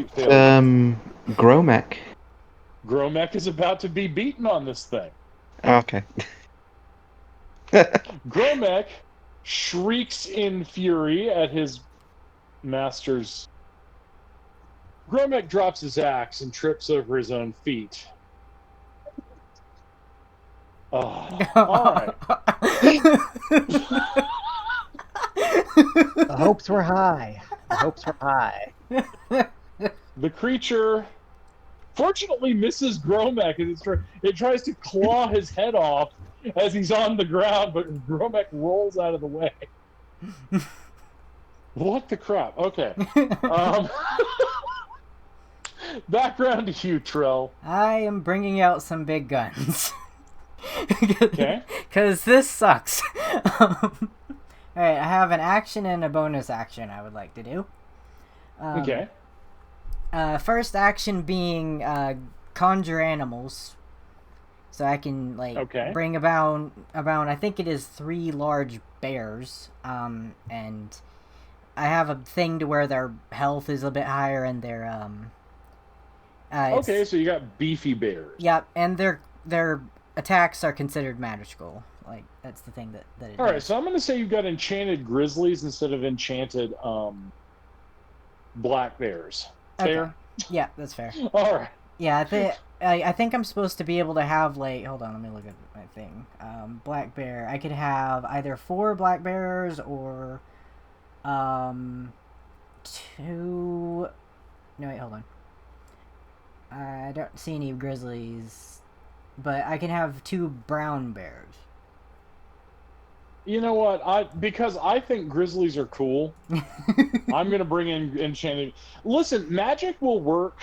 Gromek? Gromek is about to be beaten on this thing. Okay. Gromek shrieks in fury at his master's. Gromek drops his axe and trips over his own feet. Oh, all right. The hopes were high. The hopes were high. The creature fortunately misses Gromek as it tries to claw his head off as he's on the ground, but Gromek rolls out of the way. What the crap? Okay. Background to you, Trell. I am bringing out some big guns. Okay. Because this sucks. Alright, I have an action and a bonus action I would like to do. Okay. First action being conjure animals. So I can bring about I think it is 3 large bears. And I have a thing to where their health is a bit higher and their okay, so you got beefy bears. Yep, and their attacks are considered magical. Like that's the thing that it All right, does. so I'm going to say you've got enchanted grizzlies instead of enchanted black bears. Fair? Okay. Yeah, that's fair. All right. Yeah, I think I'm supposed to be able to have hold on, let me look at my thing. Black bear. I could have either 4 black bears or 2. No, wait, hold on. I don't see any grizzlies, but I can have 2 brown bears. You know what? Because I think grizzlies are cool, I'm going to bring in enchanted. Listen, magic will work.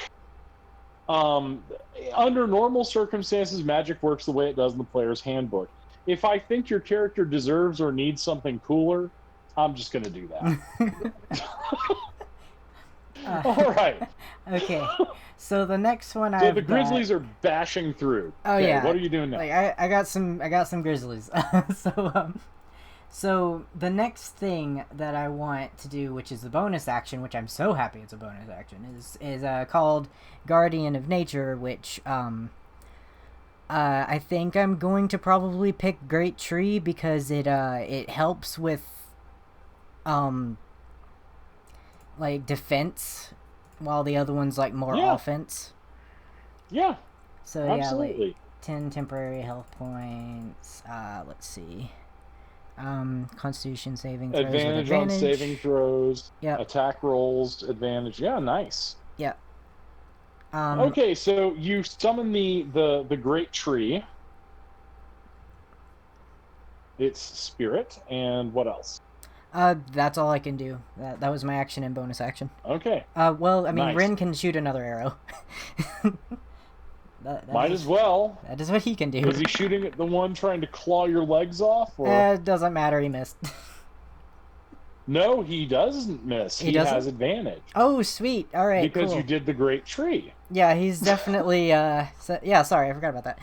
Under normal circumstances, magic works the way it does in the player's handbook. If I think your character deserves or needs something cooler, I'm just going to do that. All right. Okay. So the next one So the grizzlies are bashing through. Oh okay, yeah. What are you doing now? I got some grizzlies. So the next thing that I want to do, which is the bonus action, which I'm so happy it's a bonus action, is called Guardian of Nature, which I think I'm going to probably pick Great Tree because it helps with defense, while the other one's more offense. Yeah. So absolutely. yeah, 10 temporary health points. Let's see. Constitution saving throws. Advantage on saving throws. Yeah. Attack rolls. Advantage. Yeah, nice. Yeah. Okay, so you summon the great tree. Its spirit, and what else? That's all I can do. That was my action and bonus action. Okay. Well, I mean, nice. Rin can shoot another arrow. Might as well. That is what he can do. Was he shooting at the one trying to claw your legs off? Or? It doesn't matter. He missed. No, he doesn't miss. He has advantage. Oh, sweet. All right, because cool. you did the great tree. Yeah, he's definitely. Yeah, sorry, I forgot about that.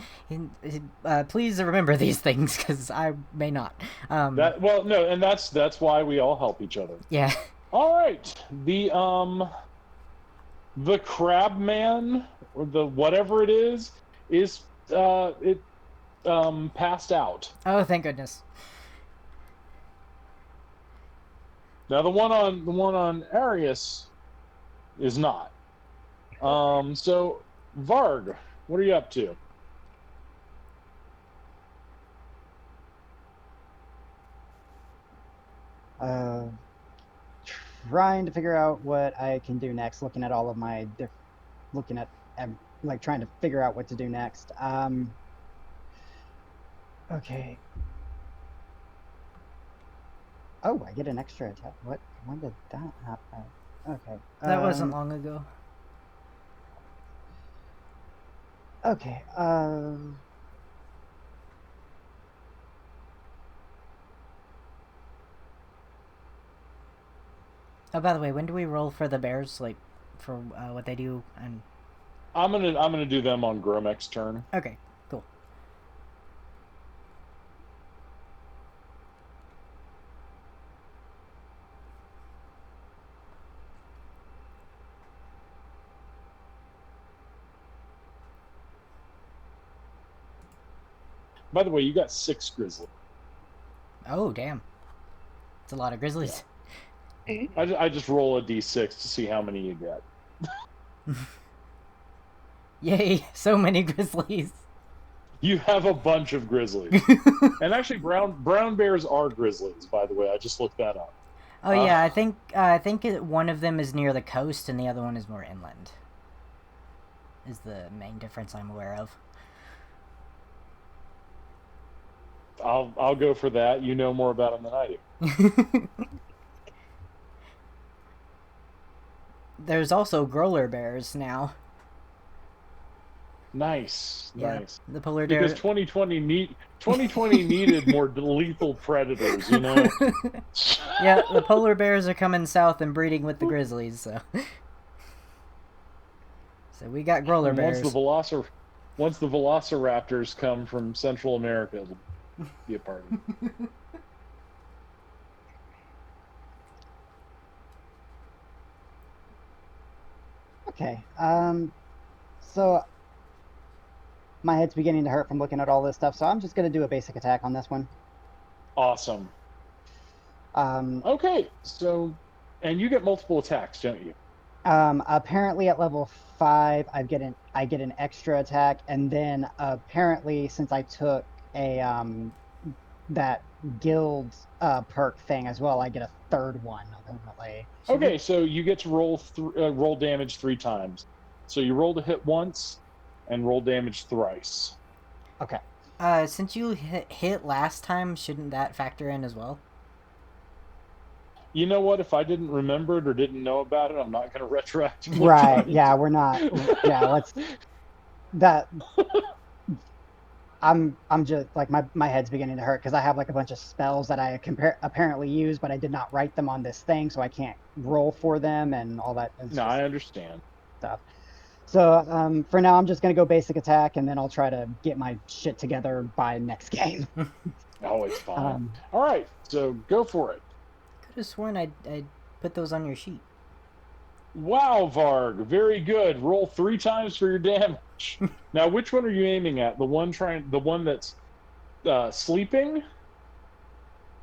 Please remember these things, because I may not. Well, no, and that's why we all help each other. Yeah. All right, the crab man the whatever it is it passed out. Oh, thank goodness. Now the one on Arius is not. So Varg, what are you up to? Trying to figure out what I can do next. Looking at all of my, looking at like trying to figure out what to do next. Okay. Oh, I get an extra attack. What? When did that happen? Okay. That wasn't long ago. Okay. Oh, by the way, when do we roll for the bears? Like, for what they do? And I'm gonna do them on Gromek's turn. okay, cool. By the way, you got 6 grizzly. Oh, damn. It's a lot of grizzlies. I just roll a d6 to see how many you get. Yay, so many grizzlies. You have a bunch of grizzlies. And actually, brown bears are grizzlies, by the way. I just looked that up. Oh yeah, I think one of them is near the coast and the other one is more inland. Is the main difference I'm aware of. I'll go for that. You know more about them than I do. There's also growler bears now. Nice, Yeah, nice. the polar bear. Because 2020 needed more lethal predators, you know. Yeah, the polar bears are coming south and breeding with the grizzlies, so. So we got growler bears. Once the velociraptors come from Central America, it'll be a party. Okay. So my head's beginning to hurt from looking at all this stuff, so I'm just gonna do a basic attack on this one. Awesome. Okay, so, and you get multiple attacks, don't you? Apparently at level 5, I get an extra attack, and then apparently since I took a that guild perk thing as well, I get a third one. Okay, so you get to roll damage 3 times. So you roll to hit once, and roll damage thrice. Okay. Since you hit last time, shouldn't that factor in as well? You know what? If I didn't remember it or didn't know about it, I'm not going to retroactively. Right. Yeah, we're not. Yeah, let's. That. I'm just like my head's beginning to hurt because I have like a bunch of spells that I apparently use, but I did not write them on this thing, so I can't roll for them and all that. No, I understand. Stuff. So for now, I'm just gonna go basic attack, and then I'll try to get my shit together by next game. Oh, it's fine. All right, so go for it. Could have sworn I'd put those on your sheet. Wow, Varg, very good. Roll 3 times for your damage. Now, which one are you aiming at? The one that's sleeping,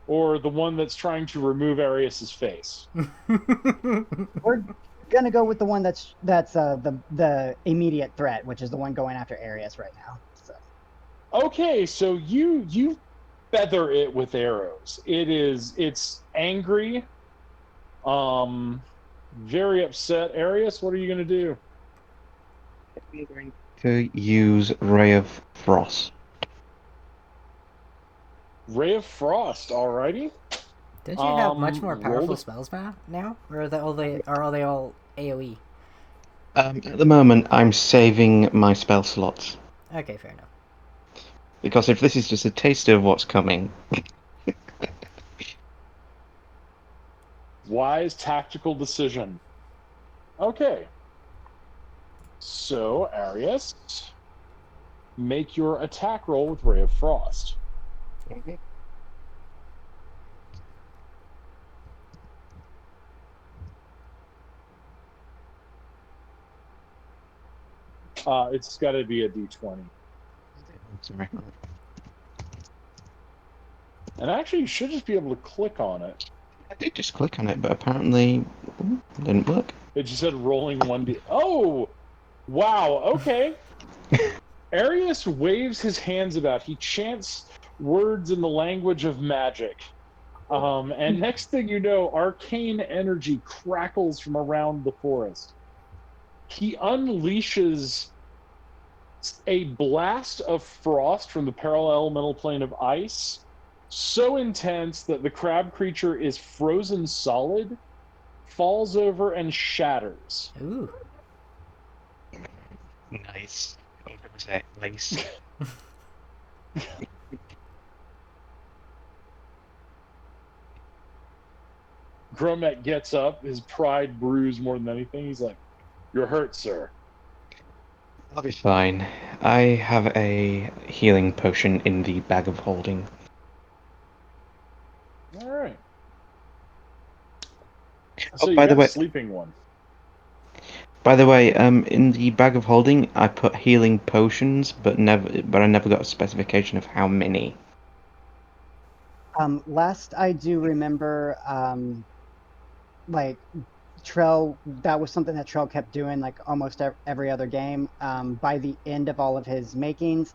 or the one that's trying to remove Arius's face? We're gonna go with the one that's the immediate threat, which is the one going after Arius right now. So. Okay, so you feather it with arrows. It's angry, very upset. Arius, what are you gonna do? I'm going to use Ray of Frost. Ray of Frost, alrighty. Don't you have much more powerful spells now? Or are they all AoE? At the moment, I'm saving my spell slots. Okay, fair enough. Because if this is just a taster of what's coming... Wise tactical decision. Okay. So, Arius, make your attack roll with Ray of Frost. Okay. It's got to be a D20. Sorry. And actually, you should just be able to click on it. I did just click on it, but apparently it didn't work. It just said rolling 1D. Oh! Wow, okay. Arius waves his hands about. He chants words in the language of magic. And next thing you know, arcane energy crackles from around the forest. He unleashes a blast of frost from the parallel elemental plane of ice, so intense that the crab creature is frozen solid, falls over, and shatters. Ooh. Nice. What was that? Nice. Gromet gets up, his pride bruised more than anything. He's like, "You're hurt, sir." I'll be fine. I have a healing potion in the bag of holding. All right. Oh, So you by the got a way, sleeping one. in the bag of holding, I put healing potions, but I never got a specification of how many. Last I do remember, like Trell, that was something that Trell kept doing like almost every other game. By the end of all of his makings,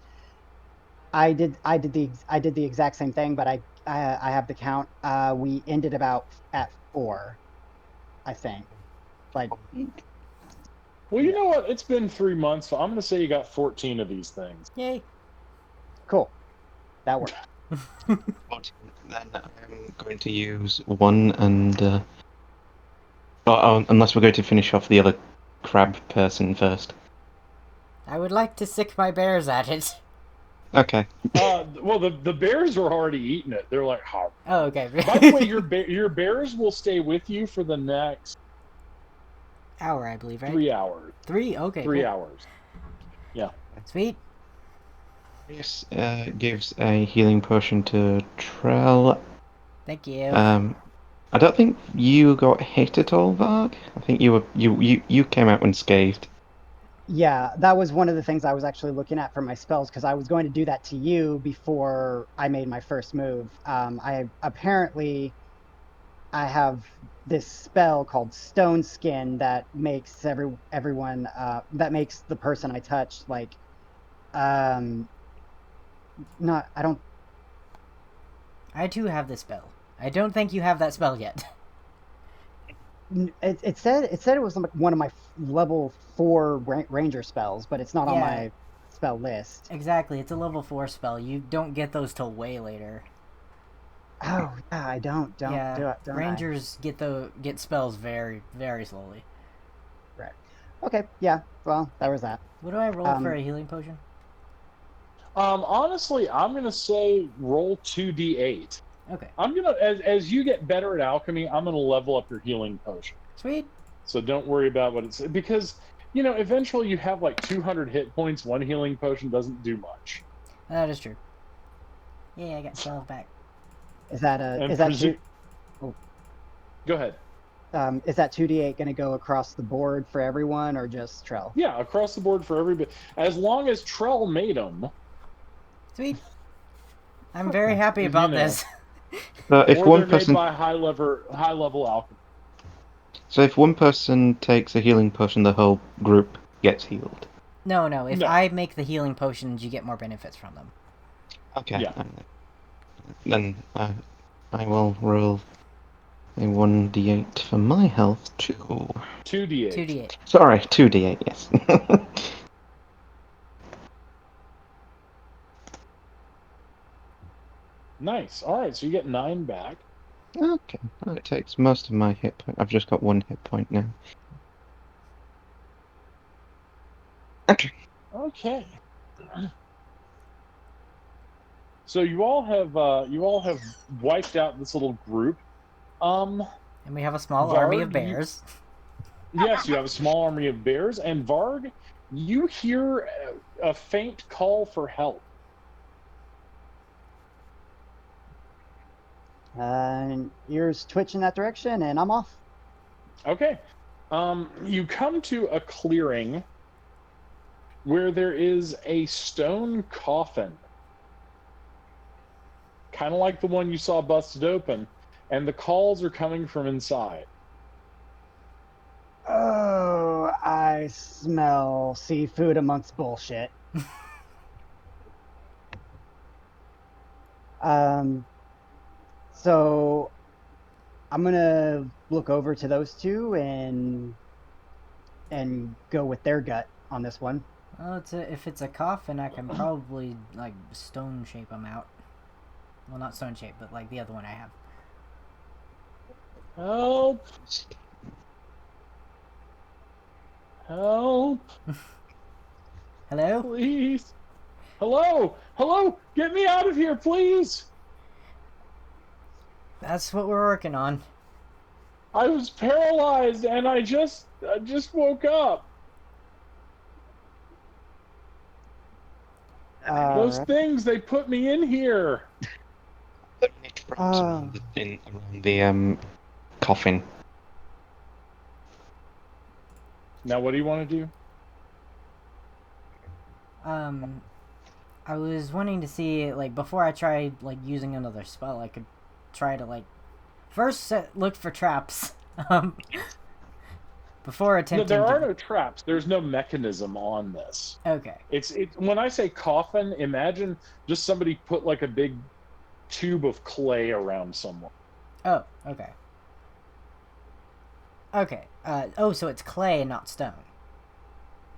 I did the exact same thing, but I have the count. We ended about at 4, I think. Like, Well, you yeah, know what? It's been 3 months, so I'm going to say you got 14 of these things. Yay. cool. That worked. Then I'm going to use one and. Unless we're going to finish off the other crab person first. I would like to sick my bears at it. Okay. Well, the bears were already eating it. They're like, "How?" Oh, okay. By the way, your bears will stay with you for the next hour, I believe, right? 3 hours. 3? Okay, 3 cool. hours. Yeah. Sweet. This gives a healing potion to Trell. Thank you. I don't think you got hit at all, Varg. I think you came out unscathed. Yeah, that was one of the things I was actually looking at for my spells because I was going to do that to you before I made my first move. I have this spell called Stone Skin that makes everyone that makes the person I touch like not I don't I too have this spell. I don't think you have that spell yet. it said it was like one of my level 4 ranger spells, but it's not on Yeah. my spell list. Exactly, it's a level 4 spell. You don't get those till way later. Oh yeah, I don't Yeah, do it. Don't Rangers get spells very, very slowly. Right. Okay. Yeah. Well, that was that. What do I roll for a healing potion? Honestly, I'm gonna say roll 2d8. Okay. I'm gonna as you get better at alchemy, I'm gonna level up your healing potion. Sweet. So don't worry about what it's because eventually you have like 200 hit points. One healing potion doesn't do much. That is true. Yeah, I got 12 back. Is that Oh. Go ahead. Is that 2d8 going to go across the board for everyone or just Trell? Yeah, across the board for everybody. As long as Trell made them. Sweet. I'm very happy about this. If or one they're person, made by high level alchemy. so if one person takes a healing potion, the whole group gets healed. No. If No. I make the healing potions, you get more benefits from them. Okay. Yeah. Then I will roll a 1d8 for my health too. 2d8. 2d8. Sorry, 2d8. Yes. Nice. All right, so you get 9 back. Okay. Well, it takes most of my hit point. I've just got 1 hit point now. Okay. Okay. So you all have wiped out this little group. And we have a small Varg, army of bears. Yes, you have a small army of bears, and Varg, you hear a faint call for help. Ears twitch in that direction, and I'm off. Okay. You come to a clearing where there is a stone coffin, kind of like the one you saw busted open, and the calls are coming from inside. Oh, I smell seafood amongst bullshit. So I'm gonna look over to those two and go with their gut on this one. Well, if it's a coffin, I can probably like stone shape them out. Well, not stone shape, but like the other one I have. Help! Help! Hello? Please! Hello! Hello! Get me out of here, please! That's what we're working on. I was paralyzed and I just woke up. Those Alright. things, they put me in here. There are traps around the coffin. Now, what do you want to do? I was wanting to see, like, before I tried, like, using another spell, I could try to, like, first look for traps, before No, attempting there are to... no traps. There's no mechanism on this. Okay. It's when I say coffin, imagine just somebody put like a big tube of clay around someone. Oh, okay. Okay, so it's clay, not stone.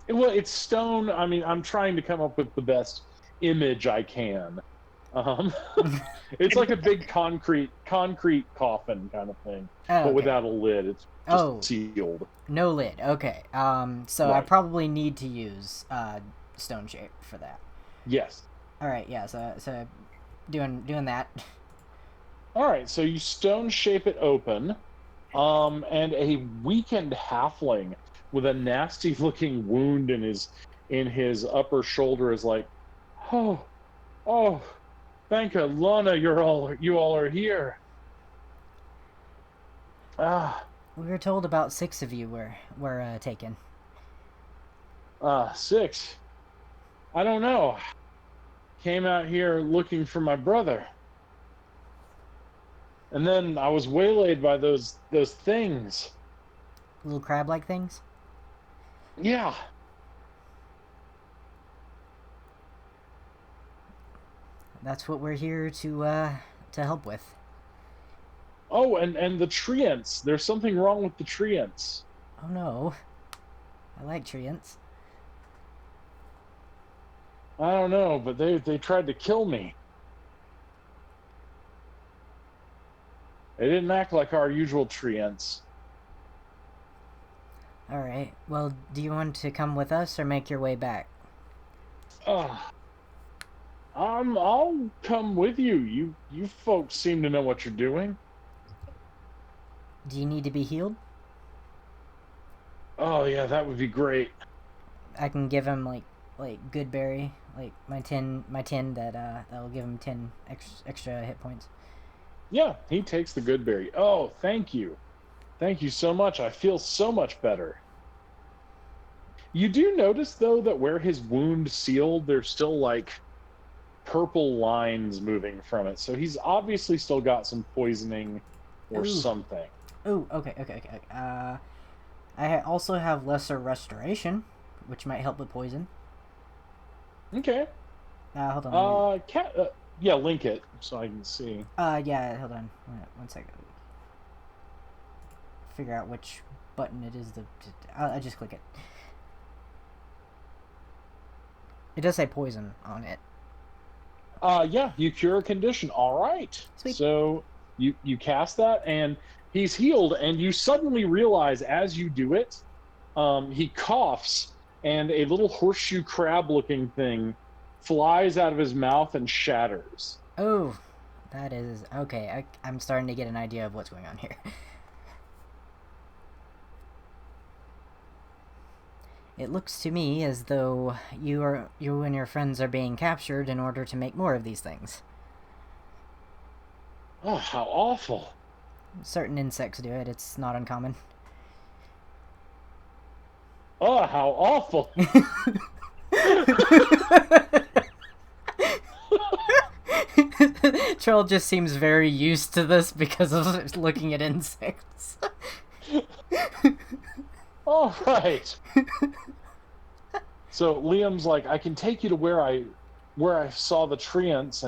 Well, it's stone. I mean, I'm trying to come up with the best image I can. Um, it's like a big concrete coffin kind of thing, Oh, but okay. without a lid. It's just sealed. No lid, okay. So I Right. probably need to use, stone shape for that. Yes. Alright, yeah, so doing that. All right. So you stone shape it open, and a weakened halfling with a nasty looking wound in his upper shoulder is like, oh, thank you, Lana, you all are here. Ah, We were told about 6 of you were taken. 6. I don't know. Came out here looking for my brother. And then I was waylaid by those things. Little crab-like things? Yeah. That's what we're here to help with. Oh, and the treants. There's something wrong with the treants. Oh no. I like treants. I don't know, but they tried to kill me. They didn't act like our usual treants. Alright, well, do you want to come with us or make your way back? I'll come with you. You folks seem to know what you're doing. Do you need to be healed? Oh yeah, that would be great. I can give him like good berry, like my tin that'll give him 10 extra hit points. Yeah, he takes the good berry. Oh, thank you. Thank you so much. I feel so much better. You do notice though that where his wound sealed, there's still like purple lines moving from it. So he's obviously still got some poisoning or something. Ooh, okay. I also have lesser restoration, which might help with poison. Okay. Hold on. Yeah, link it so I can see. Yeah, hold on. One second. Figure out which button it is. I'll just click it. It does say poison on it. Yeah, you cure a condition. All right. Sweet. So you cast that, and he's healed, and you suddenly realize as you do it, he coughs, and a little horseshoe crab-looking thing flies out of his mouth and shatters. Oh, that is okay. I'm starting to get an idea of what's going on here. It looks to me as though you and your friends are being captured in order to make more of these things. Oh, how awful. Certain insects do it. It's not uncommon. Oh, how awful. Troll just seems very used to this because of looking at insects. All right. So Liam's like, I can take you to where I saw the treants,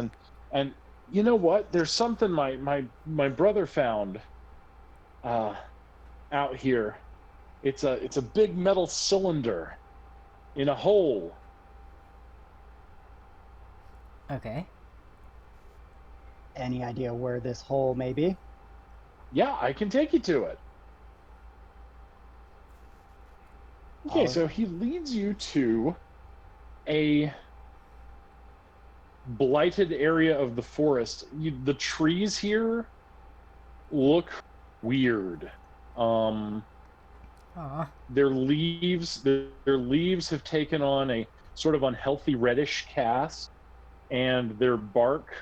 and you know what? There's something my brother found out here. It's a big metal cylinder in a hole. Okay. Any idea where this hole may be? Yeah, I can take you to it. Okay, so he leads you to a blighted area of the forest. The trees here look weird. Their leaves have taken on a sort of unhealthy reddish cast, and their bark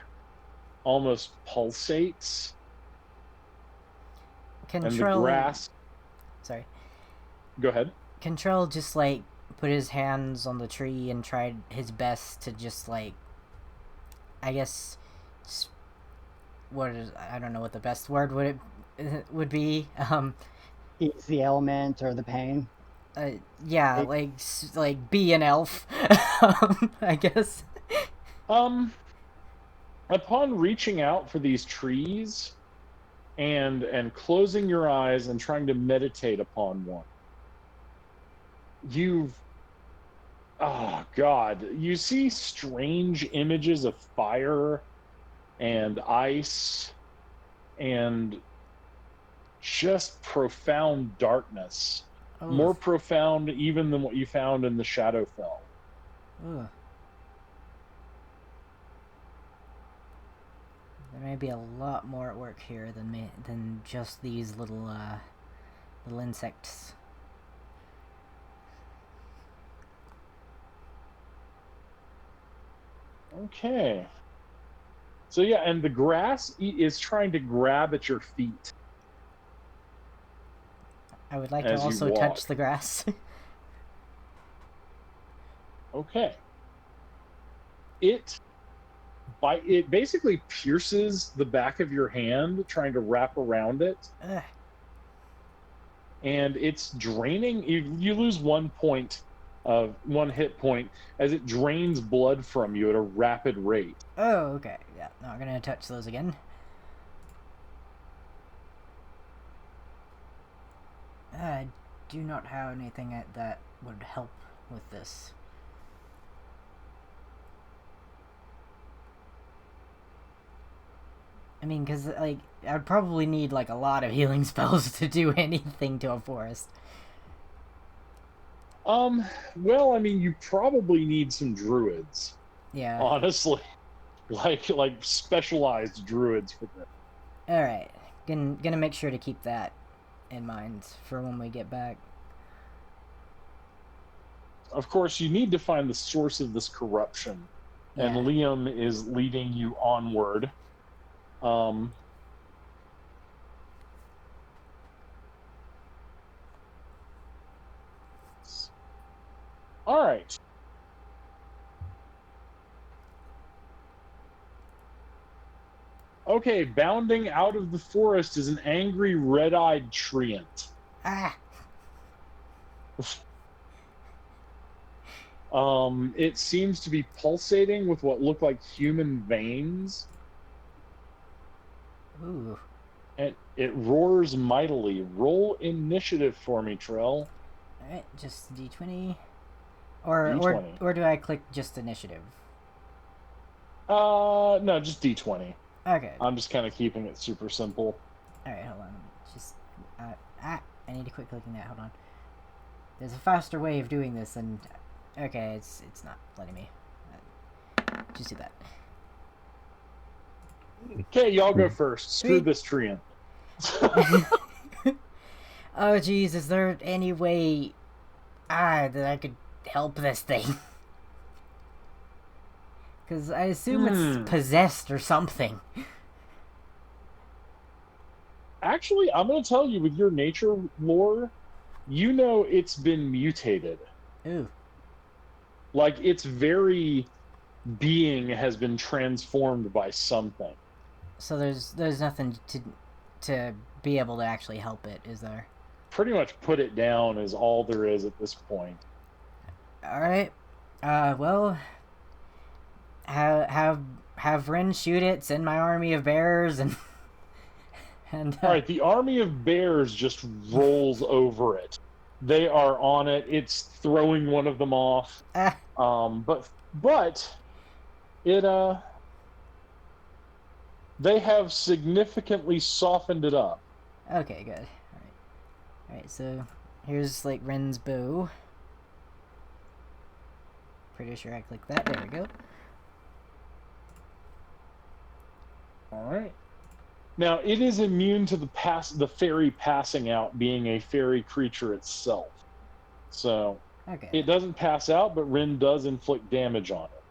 almost pulsates. And the grass. Sorry. Go ahead. Control just like put his hands on the tree and tried his best to just like, I guess, I don't know what the best word would be. Ease the element or the pain. Yeah, like be an elf. I guess. Upon reaching out for these trees and closing your eyes and trying to meditate upon one, you see strange images of fire and ice and just profound darkness. More profound even than what you found in the Shadowfell. Ugh. There may be a lot more at work here than just these little insects. Okay. So yeah, and the grass is trying to grab at your feet. I would like to also touch the grass. Okay. It basically pierces the back of your hand, trying to wrap around it. Ugh. And it's draining. You lose 1 hit point as it drains blood from you at a rapid rate. Oh, okay. Yeah, not gonna touch those again. I do not have anything that would help with this. I mean, because, like, I'd probably need, like, a lot of healing spells to do anything to a forest. Well, I mean, you probably need some druids. Yeah. Honestly. Like specialized druids for this. Alright. Gonna make sure to keep that in mind for when we get back. Of course, you need to find the source of this corruption. Yeah. And Liam is leading you onward. All right. Okay, bounding out of the forest is an angry, red-eyed treant. Ah. It seems to be pulsating with what look like human veins. Ooh. And it roars mightily. Roll initiative for me, Trell. Alright, just D20. Or do I click just initiative? No, just D20. Okay. I'm just kind of keeping it super simple. Alright, hold on. Just, I need to quit clicking that. Hold on. There's a faster way of doing this, and okay, it's not letting me. Just do that. Okay, y'all go first. Screw this treant. Oh, geez, is there any way that I could help this thing? Because I assume it's possessed or something. Actually, I'm going to tell you, with your nature lore, you know it's been mutated. Ooh. Like, its very being has been transformed by something. So there's nothing to be able to actually help it, is there? Pretty much put it down is all there is at this point. All right. Well, have Ren shoot it. Send my army of bears and All right, the army of bears just rolls over it. They are on it. It's throwing one of them off. But it they have significantly softened it up. Okay, good. All right. So here's like Ren's bow. Pretty sure I clicked that. There we go. All right. Now it is immune to the fairy passing out, being a fairy creature itself. So Okay. it doesn't pass out, but Rin does inflict damage on it.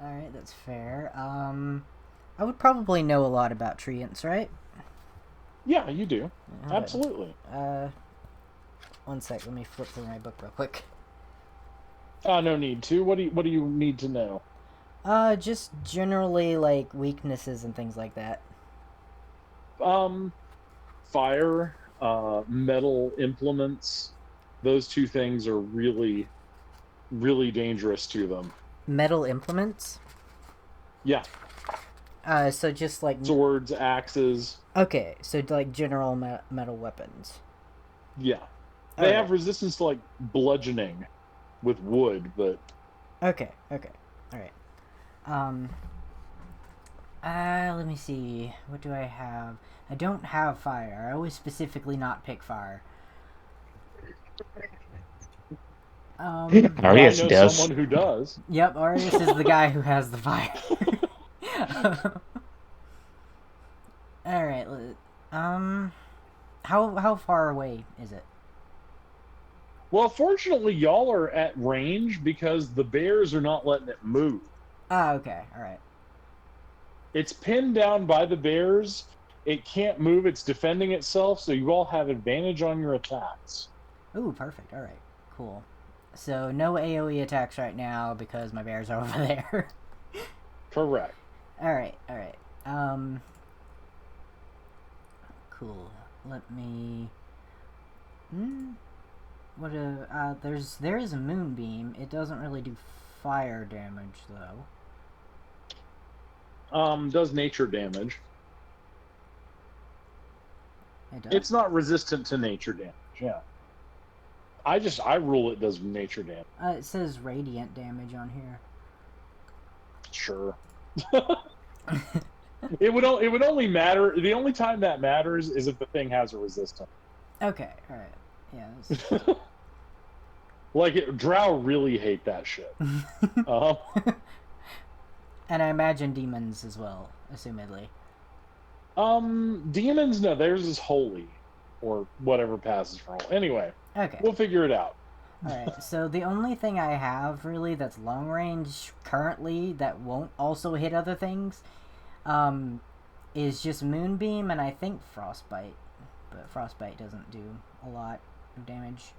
All right, that's fair. I would probably know a lot about treants, right? Yeah, you do. Okay. Absolutely. One sec. Let me flip through my book real quick. No need to. What do you need to know? Just generally like weaknesses and things like that. Fire, metal implements. Those two things are really, really dangerous to them. Metal implements? Yeah. So just like Swords, axes. Okay, so like general metal weapons. Yeah. They have resistance to like bludgeoning with wood, but Okay. All right. Let me see. What do I have? I don't have fire. I always specifically not pick fire. Arius I know does. someone who does. Yep, Arius is the guy who has the fire. All right. How far away is it? Well, fortunately, y'all are at range because the bears are not letting it move. Ah, okay. All right. It's pinned down by the bears. It can't move. It's defending itself, so you all have advantage on your attacks. Ooh, perfect. All right. Cool. So no AoE attacks right now because my bears are over there. Correct. All right. Cool. Let me. There is a moonbeam. It doesn't really do fire damage though. Does nature damage. It does. It's not resistant to nature damage. Yeah. I rule it does nature damage. It says radiant damage on here. Sure. It would only matter. The only time that matters is if the thing has a resistance. Okay. All right. Yeah. Drow really hate that shit. And I imagine demons as well, assumedly. Demons, no, theirs is holy, or whatever passes for holy. Anyway, Okay. we'll figure it out. Alright, so the only thing I have, really, that's long range currently that won't also hit other things, is just Moonbeam and I think Frostbite. But Frostbite doesn't do a lot of damage.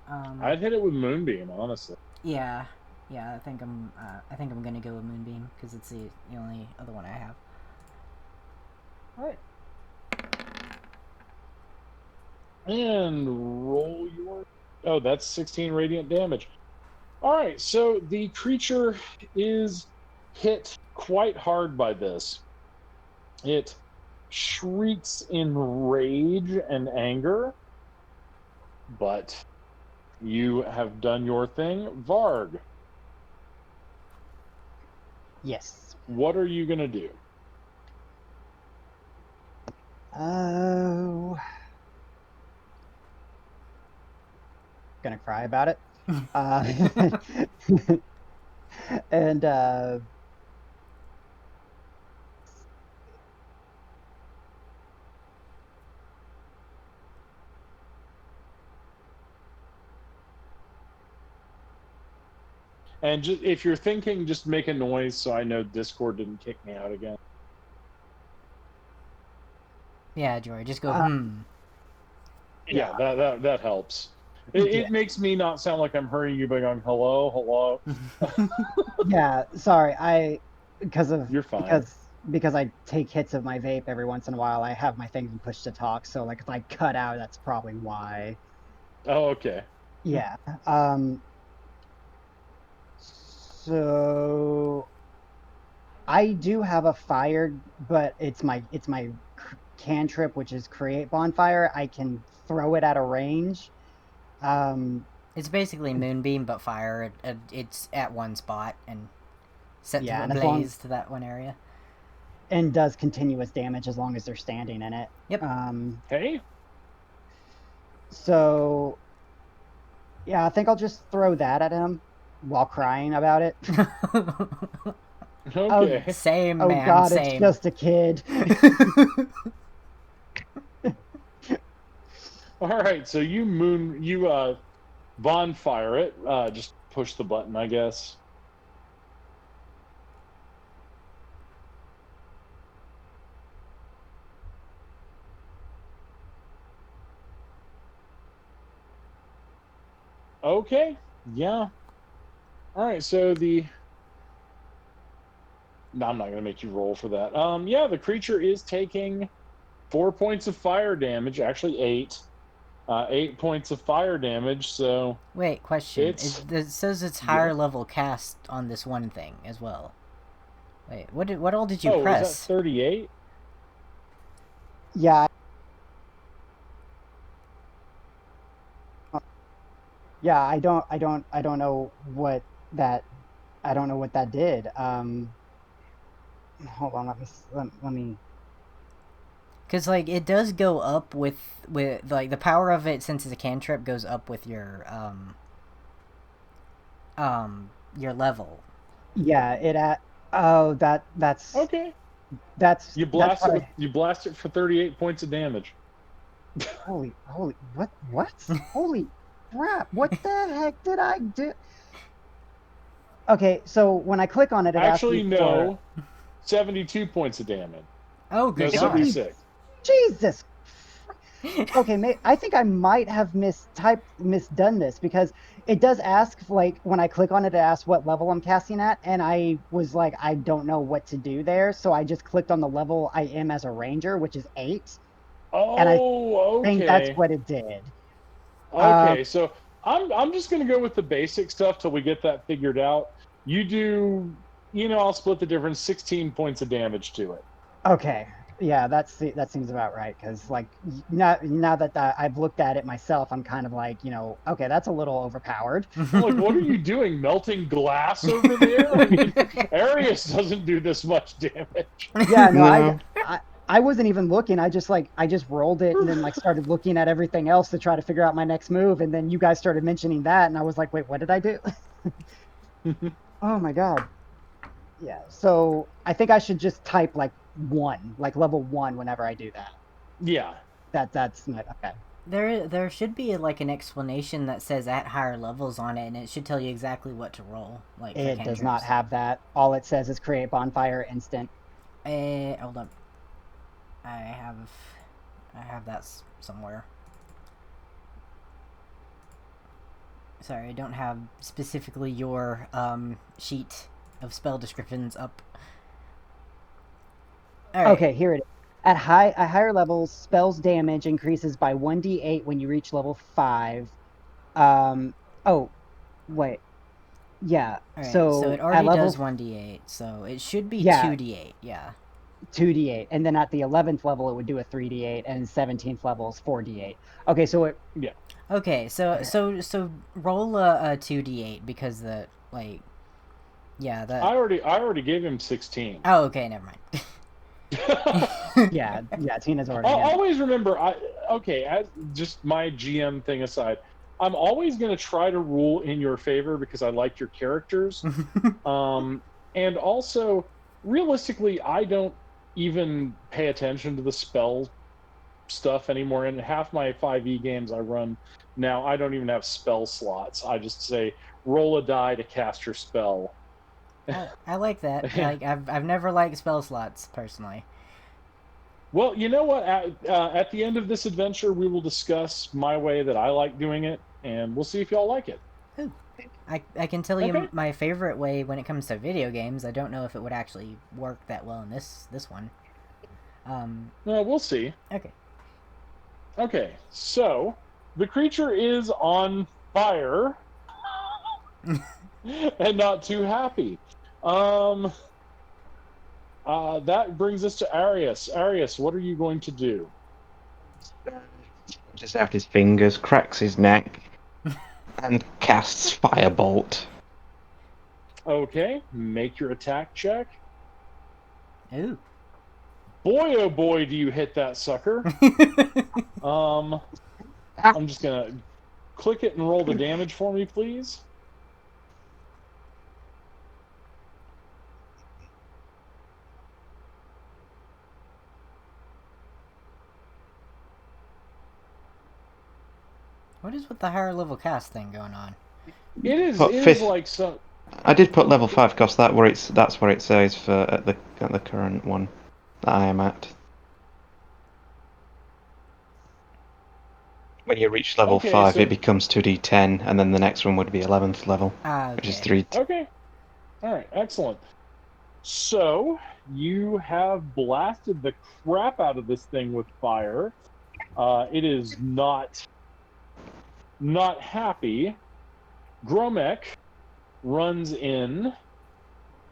I'd hit it with Moonbeam, honestly. Yeah, I think I'm gonna go with Moonbeam because it's the only other one I have. All right. And roll your. Oh, that's 16 radiant damage. All right, so the creature is hit quite hard by this. It shrieks in rage and anger, but you have done your thing. Varg. Yes. What are you going to do? Oh. Gonna cry about it. And And just, if you're thinking, just make a noise so I know Discord didn't kick me out again. Yeah, Jory, just go, Yeah, that helps. It makes me not sound like I'm hurrying you by going, hello. Yeah, sorry. You're fine. Because I take hits of my vape every once in a while. I have my thing push to talk, so like if I cut out, that's probably why. Oh, okay. Yeah. So I do have a fire, but it's my cantrip, which is create bonfire. I can throw it at a range. Um, It's basically moonbeam but fire. It's at one spot and set to yeah, and as long ablaze to that one area. and does continuous damage as long as they're standing in it. Yep. Hey. So yeah, I think I'll just throw that at him while crying about it. Okay. Same, Oh man, God, it's same. just a kid. All right. So you bonfire it. Just push the button, I guess. Okay. Yeah. All right. So no, I'm not gonna make you roll for that. Yeah, the creature is taking 4 points of fire damage. Actually, 8. 8 points of fire damage. So Wait, question. it's It says it's higher yes. level cast on this one thing as well. Wait, what all did you Oh, is that press? 38? Yeah, yeah. I don't know what that. I don't know what that did. Hold on. Let me. Because like it does go up with like the power of it, since it's a cantrip, goes up with your level. Yeah, it at. Oh, that's Okay. that's You that's blast what it with I. you blast it for 38 points of damage. Holy, what? Holy crap! What the heck did I do? Okay, so when I click on it, it asks me Actually, for no. 72 points of damage. Oh, No, good God. 76. Jesus. Okay, I think I might have misdone this because it does ask, like, when I click on it, it asks what level I'm casting at, and I was like, I don't know what to do there, so I just clicked on the level I am as a ranger, which is 8, and I Oh, think that's okay. what it did. Um, Okay, so I'm just gonna go with the basic stuff till we get that figured out. You do, I'll split the difference, 16 points of damage to it. okay, yeah, that seems about right because, like, now that I've looked at it myself, I'm kind of like, okay, that's a little overpowered. I'm like, what are you doing? Melting glass over there? I mean, Arius doesn't do this much damage. Yeah, no, No. I wasn't even looking. I just rolled it and then like started looking at everything else to try to figure out my next move. And then you guys started mentioning that, and I was like, wait, what did I do? Oh my God. Yeah. So I think I should just type like one, like level 1 whenever I do that. Yeah. That's not okay. There should be like an explanation that says at higher levels on it, and it should tell you exactly what to roll, like for It does not cantrips. have that. All it says is create bonfire instant. Hold up. I have, I have that somewhere. Sorry, I don't have specifically your sheet of spell descriptions up. All right. Okay, here it is. At higher levels, spells damage increases by 1d8 when you reach level 5. Um, oh, wait. Yeah. All right. So So it at already level, does 1d8, so it should be yeah, 2d8. Yeah. 2d8, and then at the 11th level it would do a 3d8, and 17th level is 4d8. Okay, so it. Yeah. Okay. So Okay. so roll a 2d8 because the like. Yeah. I That. already gave him 16. Oh. Okay. Never mind. Yeah, Tina's already in. Always remember, okay, as just my GM thing aside, I'm always going to try to rule in your favor because I like your characters. And also, realistically, I don't even pay attention to the spell stuff anymore. In half my 5e games I run now, I don't even have spell slots. I just say roll a die to cast your spell. I like that. Like I've never liked spell slots personally. Well, you know what? At the end of this adventure, we will discuss my way that I like doing it, and we'll see if y'all like it. Ooh. I can tell you Okay. my favorite way when it comes to video games. I don't know if it would actually work that well in this one. Well, we'll see. Okay. Okay, so the creature is on fire and not too happy. That brings us to Arius. Arius, what are you going to do? Just out his fingers, cracks his neck, and casts Firebolt. Okay, make your attack check. Ooh. Boy, oh boy, do you hit that sucker. I'm just gonna click it and roll the damage for me, please. What is with the higher level cast thing going on? It is But it is fifth- like some. I did put level 5 because that's where it says for at the current one that I am at. When you reach level Okay, 5, so- it becomes 2d10, and then the next one would be 11th level, Ah, which is okay. 3. Okay. All right, excellent. So you have blasted the crap out of this thing with fire. It is not happy. Gromek runs in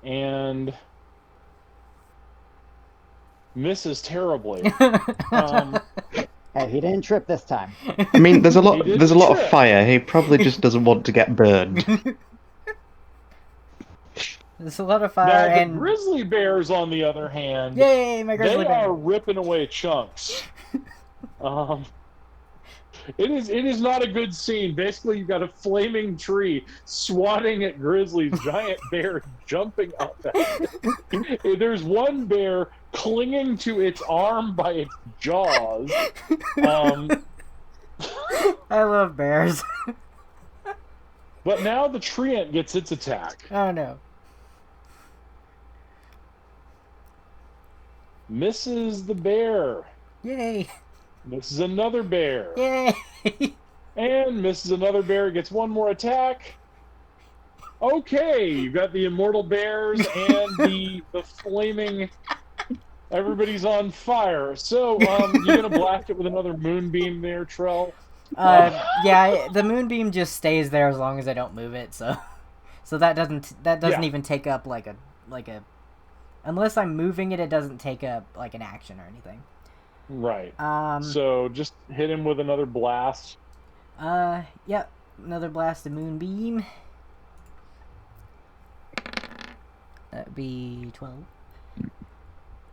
and misses terribly. Hey, he didn't trip this time. I mean, there's a lot He there's a didn't lot of trip. fire. He probably just doesn't want to get burned. There's a lot of Now fire the and grizzly bears, on the other hand, yay, my they grizzly bear. are ripping away chunks. It is not a good scene. Basically, you've got a flaming tree swatting at grizzlies, giant bear jumping up at it. There's one bear clinging to its arm by its jaws. I love bears. But now the treant gets its attack. Oh no. Misses the bear. Yay. Misses another bear. Yay. And misses another bear, gets one more attack. Okay, you've got the immortal bears and the flaming. Everybody's on fire. So you're gonna blast it with another moonbeam there, Trell. Yeah, the moonbeam just stays there as long as I don't move it. So that doesn't Yeah. even take up like a unless I'm moving it, it doesn't take up like an action or anything. Right. Um. So just hit him with another blast. Yep. Another blast of moonbeam. That'd be 12.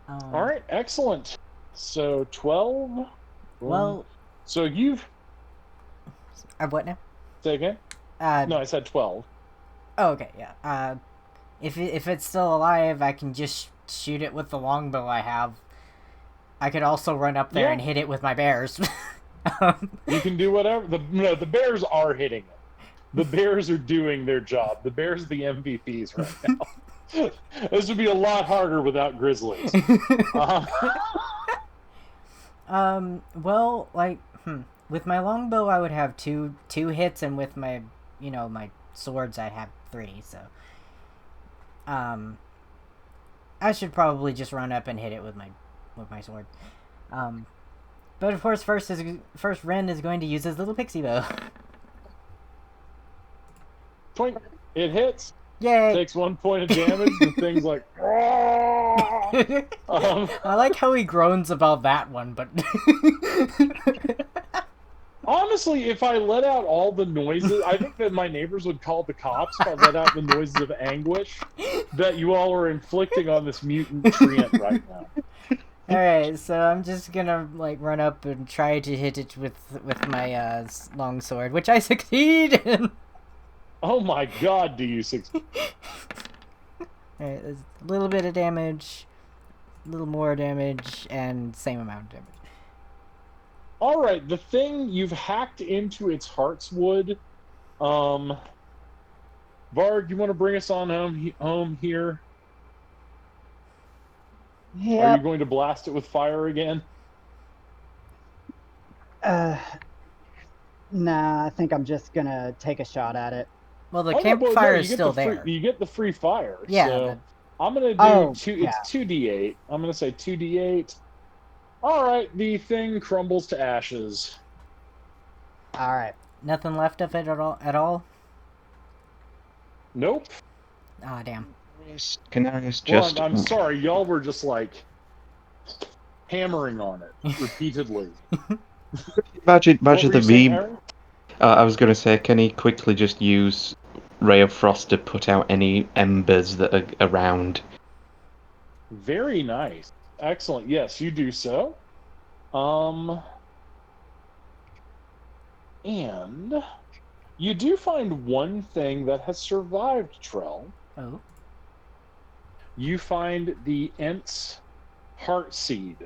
All right, excellent. So 12. Well, So you've what now? say again? No, I said 12. Oh, okay, yeah. If it's still alive, I can just shoot it with the longbow I have. I could also run up there Yeah. and hit it with my bears. You can do whatever. The bears are hitting it. The bears are doing their job. The bears are the MVPs right now. This would be a lot harder without grizzlies. Well, like, with my longbow, I would have two hits, and with my, my swords, I'd have 3. So, I should probably just run up and hit it with my sword. But of course, first Ren is going to use his little pixie bow. Twink. It hits. Yay! Takes 1 point of damage. The thing's like. I like how he groans about that one, but Honestly, if I let out all the noises, I think that my neighbors would call the cops if I let out the noises of anguish that you all are inflicting on this mutant treant right now. Alright, so I'm just gonna run up and try to hit it with my long sword, which I succeed in. Oh my god, do you succeed? Alright, there's a little bit of damage, a little more damage, and same amount of damage. Alright, the thing, you've hacked into its heart's wood. Varg, you want to bring us on home here? Are you Yep. going to blast it with fire again? Nah, I think I'm just gonna take a shot at it. Well, the Oh no, well, campfire no, is still there. you get the free fire. Yeah, So I'm gonna do Oh, two. yeah. It's 2d8. I'm gonna say 2d8. All right, the thing crumbles to ashes. All right. Nothing left of it at all. At all. Nope. Ah, damn. Can Arius Well, just... I'm sorry, y'all were just like hammering on it repeatedly. Imagine What were the you saying, V... Aaron? I was going to say, can he quickly just use Ray of Frost to put out any embers that are around? Very nice. Excellent. Yes, you do so. And you do find one thing that has survived, Trell. Oh. You find the Ent's heart seed.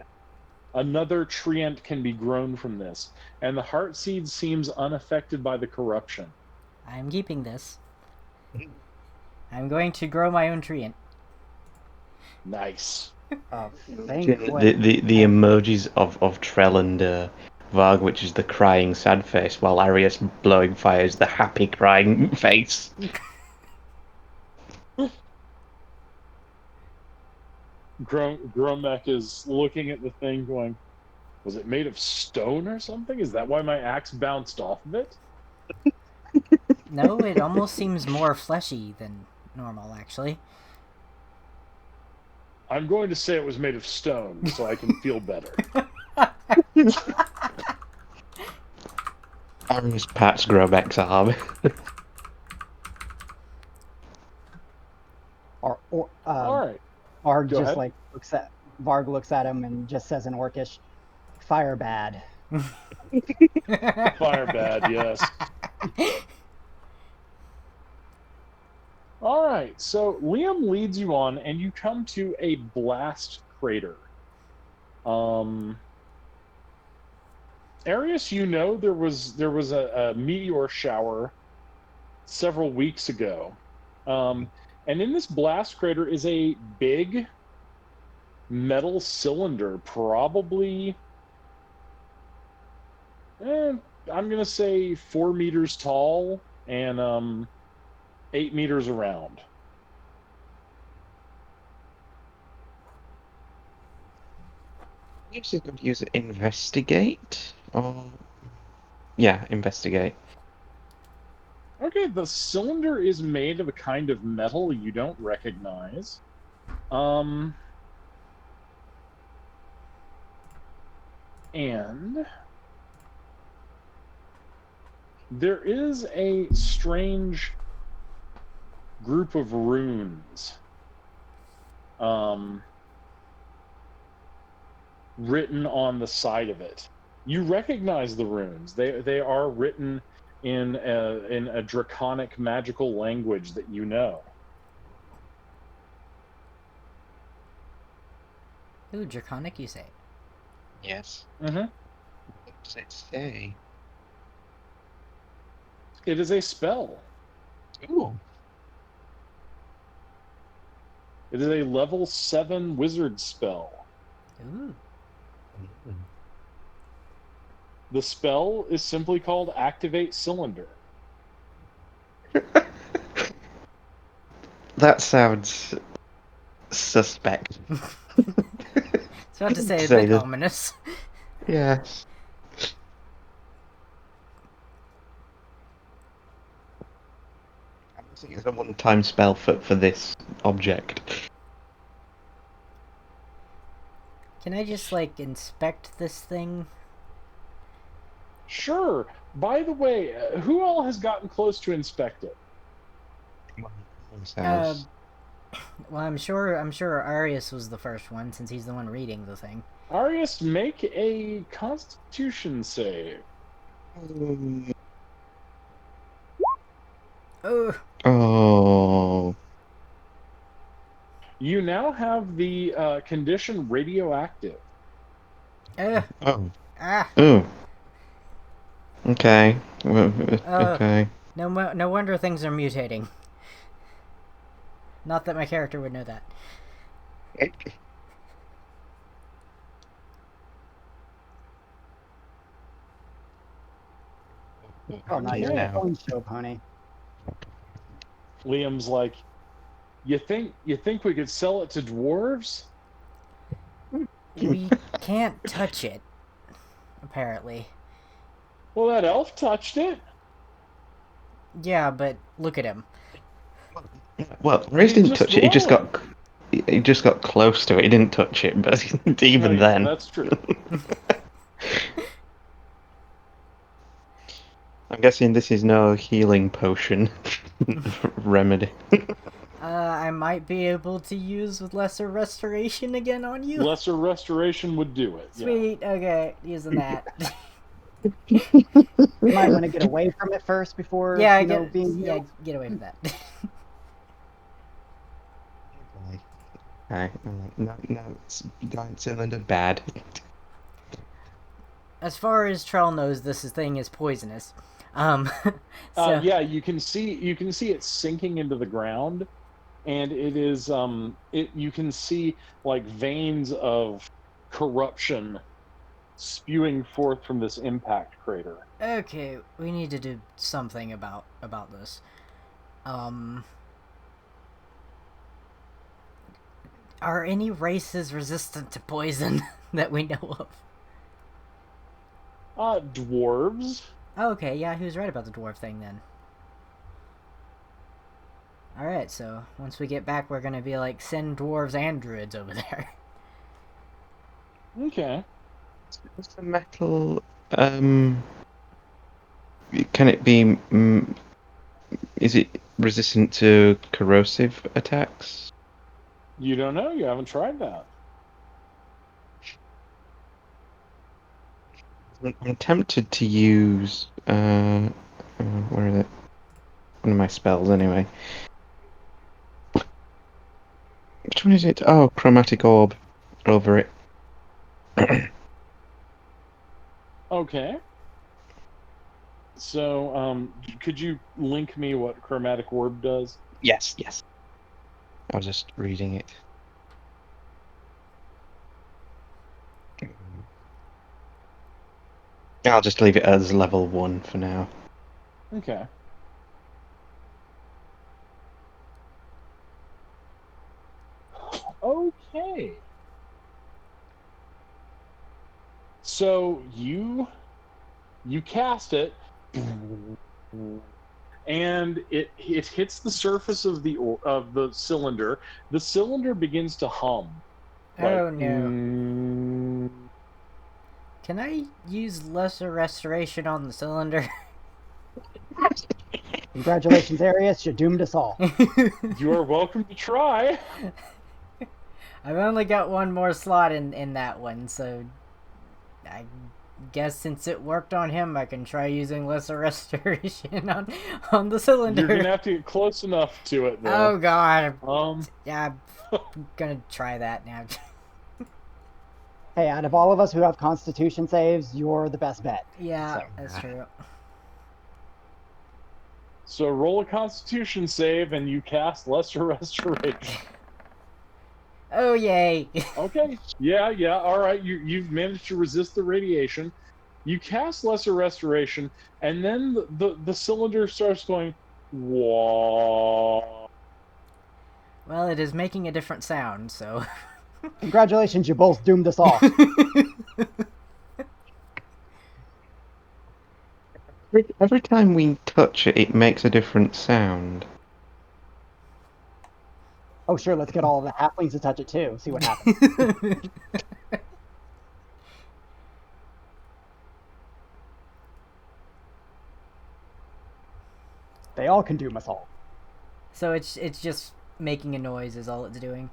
Another treant can be grown from this, and the heart seed seems unaffected by the corruption. I'm keeping this. I'm going to grow my own treant. Nice. Oh, The, thank the emojis of Trell and Varg, which is the crying sad face, while Arius blowing fire is the happy crying face. Gromek is looking at the thing going, was it made of stone or something? Is that why my axe bounced off of it? No, it almost seems more fleshy than normal, actually. I'm going to say it was made of stone so I can feel better. Arius pats Grobek's arm. Or All right. Varg Go just ahead. like Varg looks at him and just says in Orcish, "Fire bad." Fire bad, yes. All right, so Liam leads you on, and you come to a blast crater. Arius, you know there was a meteor shower several weeks ago, and in this blast crater is a big metal cylinder, probably. I'm gonna say 4 meters tall and 8 meters around. You could use investigate, or yeah, investigate. Okay, the cylinder is made of a kind of metal you don't recognize. And there is a strange group of runes written on the side of it. You recognize the runes. They are written in a draconic magical language that you know. Ooh, draconic, you say? Yes. Mm-hmm. What does it say? It is a spell. Ooh. It is a level 7 wizard spell. Ooh. The spell is simply called Activate Cylinder. That sounds suspect. It's about to say a Say bit that. ominous. Yes. I think it's a one-time spell for this object. Can I just, like, inspect this thing? Sure. By the way, who all has gotten close to inspect it? Sounds... Well, I'm sure Arius was the first one, since he's the one reading the thing. Arius, make a Constitution save. Oh. You now have the condition radioactive. Oh. Ah! Ooh. Okay. Okay. No wonder things are mutating. Not that my character would know that. Oh, no, you're Yeah. a phone show pony. Liam's like, you think we could sell it to dwarves? We can't touch it, apparently. Well, that elf touched it. Yeah, but look at him. Well, Riz He's didn't just touch it. glowing. He just got close to it. He didn't touch it, but even Yeah, then, that's true. I'm guessing this is no healing potion remedy. I might be able to use with lesser restoration again on you. Lesser restoration would do it. Yeah. Sweet. Okay, using that. You might want to get away from it first before being healed. Get away with that. Okay. No, it's giant cylinder bad. As far as Trell knows, this thing is poisonous. So Yeah, you can see it sinking into the ground, and it is you can see like veins of corruption spewing forth from this impact crater. okay, we need to do something about this. Are any races resistant to poison that we know of? Dwarves. Okay, yeah, he was right about the dwarf thing then. Alright, so once we get back, we're gonna be like, send dwarves and druids over there. Okay. What's the metal? Can it be? Is it resistant to corrosive attacks? You don't know. You haven't tried that. I'm tempted to use. Where is it? One of my spells, anyway. Which one is it? Oh, chromatic orb over it. Okay. So, could you link me what chromatic orb does? Yes. I was just reading it. I'll just leave it as level 1 for now. Okay. Okay. So you cast it, and it hits the surface of the cylinder. The cylinder begins to hum. Oh Like, no. Can I use lesser restoration on the cylinder? Congratulations, Arius. You doomed us all. You are welcome to try. I've only got one more slot in that one, so I guess since it worked on him, I can try using lesser restoration on the cylinder. You're gonna have to get close enough to it, though. Oh god. Yeah, I'm gonna try that now. Hey, out of all of us who have Constitution saves, you're the best bet. Yeah, So. that's true. So roll a Constitution save, and you cast lesser restoration. Oh yay! Okay. Yeah. All right. You've managed to resist the radiation. You cast lesser restoration, and then the cylinder starts going, whoa. Well, it is making a different sound, so. Congratulations, you both doomed us all. Every time we touch it, it makes a different sound. Oh, sure, let's get all of the halflings to touch it too. See what happens. They all can doom us all. So it's just making a noise is all it's doing.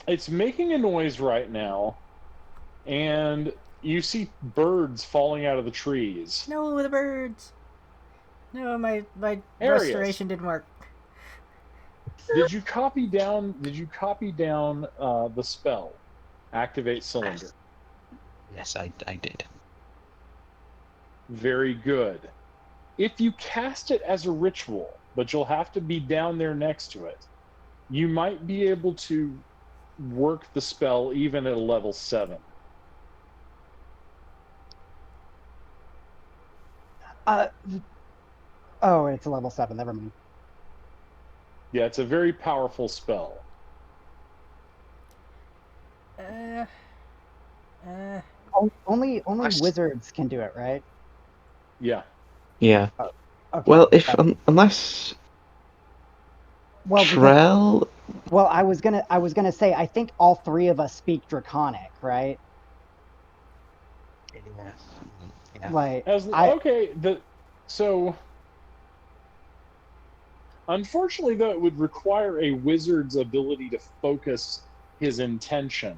It's making a noise right now, and you see birds falling out of the trees. No, the birds. No, my Arius. restoration didn't work. Did you copy down the spell? Activate cylinder. Yes, I did. Very good. If you cast it as a ritual, but you'll have to be down there next to it, you might be able to work the spell even at a level 7. Uh, oh, it's a level 7. Never mind. Yeah, it's a very powerful spell. Uh, uh, Only Nice. wizards can do it, right? Yeah. Yeah. Oh, okay. Well, if unless Well, because Trell, I was gonna say I think all three of us speak Draconic, right? yeah. Like As I okay, so unfortunately though, it would require a wizard's ability to focus his intention.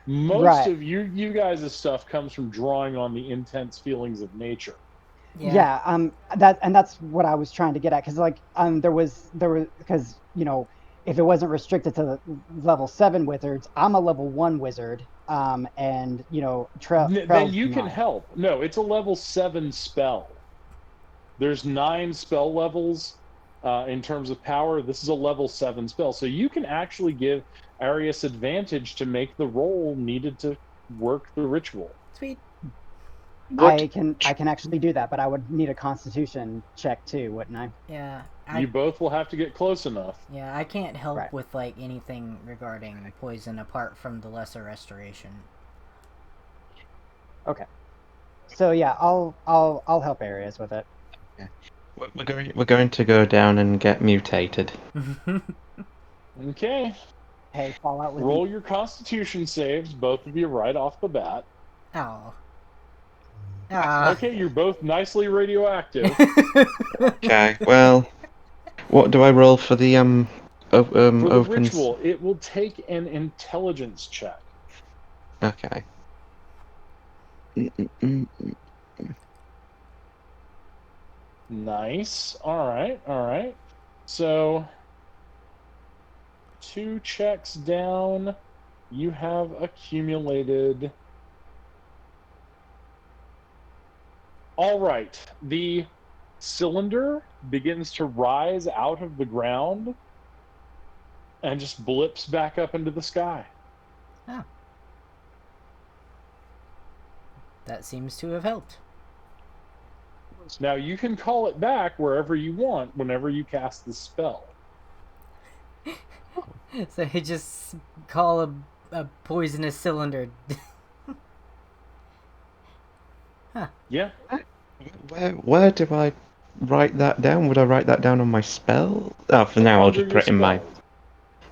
Most right. of you guys' stuff comes from drawing on the intense feelings of nature. yeah. Yeah, that's what I was trying to get at, because like there was because if it wasn't restricted to the level 7 wizards, I'm a level 1 wizard, and Then Trell's you can not. help. No, it's a level 7 spell. There's 9 spell levels in terms of power. This is a level 7 spell. So you can actually give Arius advantage to make the roll needed to work the ritual. Sweet. would I can actually do that, but I would need a Constitution check too, wouldn't I? Yeah. You both will have to get close enough. Yeah, I can't help Right. with like anything regarding poison apart from the lesser restoration. Okay. So yeah, I'll help Arius with it. we're going to go down and get mutated. Okay. Hey, Fallout was Roll your constitution saves, both of you, right off the bat. Oh. Ah. Okay, you're both nicely radioactive. Okay. Well, what do I roll for the For the opens? ritual, it will take an intelligence check. Okay. Mm. Nice. All right. All right. So, 2 checks down, you have accumulated. All right. The cylinder begins to rise out of the ground and just blips back up into the sky. Oh. That seems to have helped. Now, you can call it back wherever you want whenever you cast the spell. So he just call a poisonous cylinder. Yeah. Where do I write that down? Would I write that down on my spell? Oh, for now I'll Under just your put it in my. spells.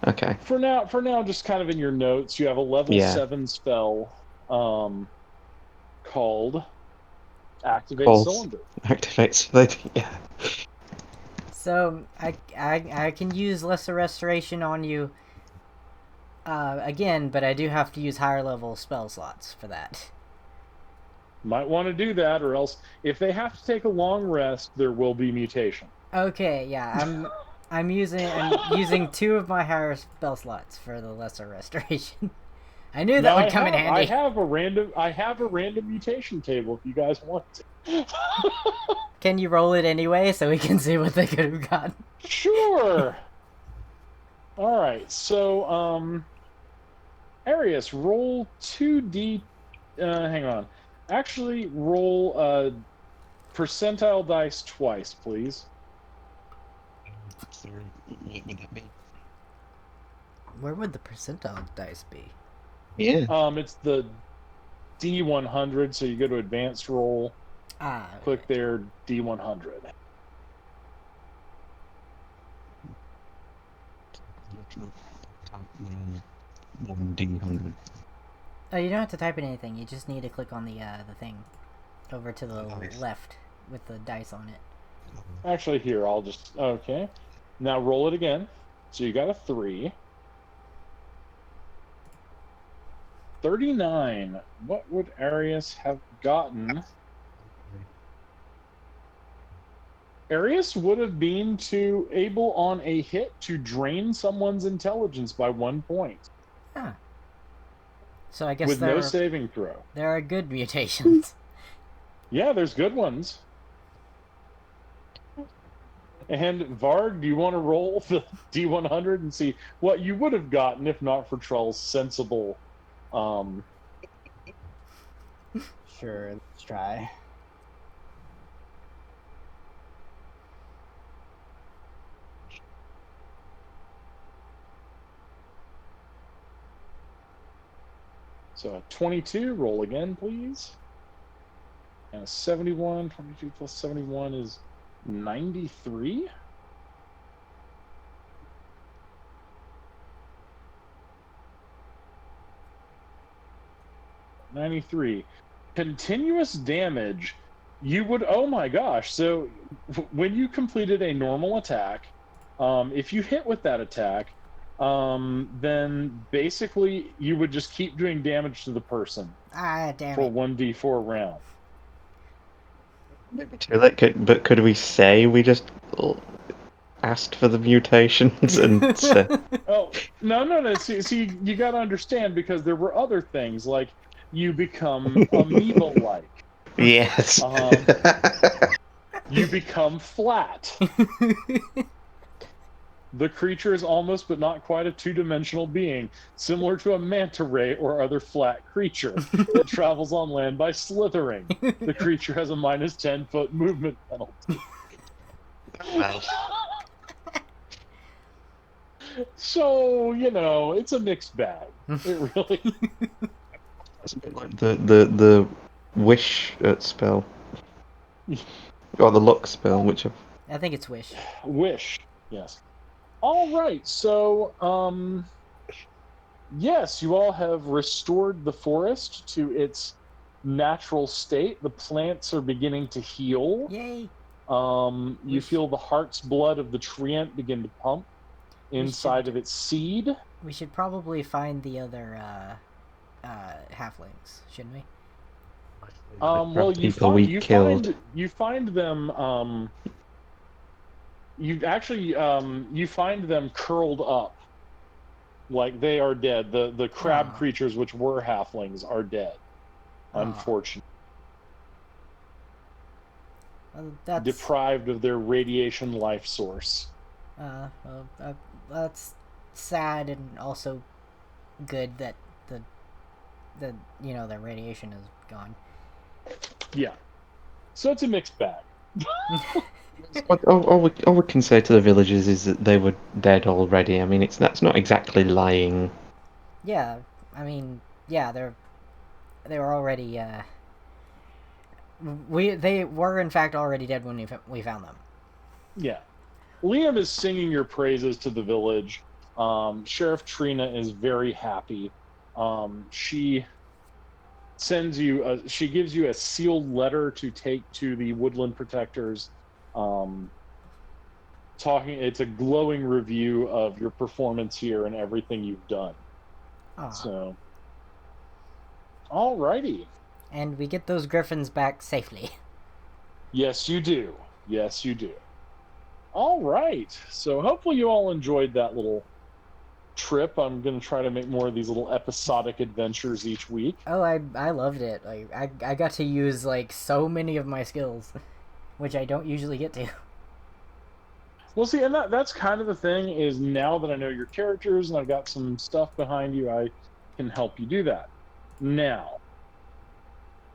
Okay. For now, just kind of in your notes, you have a level Yeah. 7 spell called Activate Pulse Cylinder. activates. Yeah. So I can use lesser restoration on you again, but I do have to use higher level spell slots for that. Might want to do that, or else if they have to take a long rest, there will be mutation. Okay, yeah, I'm using 2 of my higher spell slots for the lesser restoration. I knew that Now would come in I handy. have a random mutation table if you guys want to. Can you roll it anyway so we can see what they could have gotten? Sure. All right. So Arius, roll 2d. Hang on. Actually, roll percentile dice twice, please. What would that be? Where would the percentile dice be? Yeah. It's the D100. So you go to advanced roll. Ah. Click there, D100. D100. Oh, you don't have to type in anything. You just need to click on the thing over to the Nice. left with the dice on it. Actually, here, I'll just... Okay. Now roll it again. So you got a 3. 39. What would Arius have gotten? Arius would have been able on a hit to drain someone's intelligence by 1 point. Ah. So I guess With no saving throw. there are good mutations. Yeah, there's good ones. And Varg, do you want to roll the D100 and see what you would have gotten if not for Trull's sensible? Sure, let's try. So a 22, roll again, please. And a 71, 22 plus 71 is 93. Continuous damage. You would, oh my gosh. So when you completed a normal attack, if you hit with that attack, then basically you would just keep doing damage to the person Ah, damn for it. 1d4 round. Maybe too late, but could we say we just asked for the mutations and Oh, no. See, you got to understand, because there were other things, like you become amoeba-like. yes. You become flat. The creature is almost but not quite a two-dimensional being, similar to a manta ray or other flat creature. It travels on land by slithering. The creature has a minus 10-foot movement penalty. Well, So, it's a mixed bag. It really it's a bit like the wish spell or the luck spell, whichever. I think it's Wish. wish. Yes. All right. So, yes, you all have restored the forest to its natural state. The plants are beginning to heal. Yay! You Wish. feel the heart's blood of the treant begin to pump inside of its seed. We should probably find the other halflings, shouldn't we? Well, you people we killed. find them. You find them curled up, like they are dead. The crab Aw. creatures, which were halflings, are dead. Aw. Unfortunately, That's deprived of their radiation life source. that's sad and also good that the their radiation is gone. Yeah. So it's a mixed bag. All we can say to the villagers is that they were dead already. I mean, that's not exactly lying. Yeah, I mean, yeah, they were already they were in fact already dead when we found them. Yeah. Liam is singing your praises to the village. Sheriff Trina is very happy. She gives you a sealed letter to take to the Woodland Protectors. It's a glowing review of your performance here and everything you've done. Aw. So, alrighty. And we get those griffins back safely. Yes, you do. Yes, you do. All right. So hopefully you all enjoyed that little trip. I'm going to try to make more of these little episodic adventures each week. Oh, I loved it. Like I got to use like so many of my skills, which I don't usually get to. Well, see, and that's kind of the thing, is now that I know your characters and I've got some stuff behind you, I can help you do that. Now,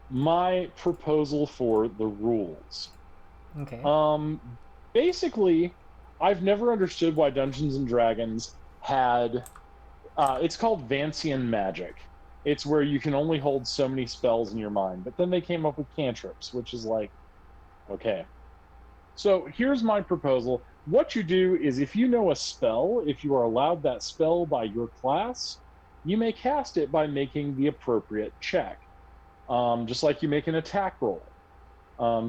my proposal for the rules. Okay. Basically, I've never understood why Dungeons and Dragons had. It's called Vancian magic. It's where you can only hold so many spells in your mind. But then they came up with cantrips, which is like, okay. So here's my proposal. What you do is, if you know a spell, if you are allowed that spell by your class, you may cast it by making the appropriate check. Just like you make an attack roll.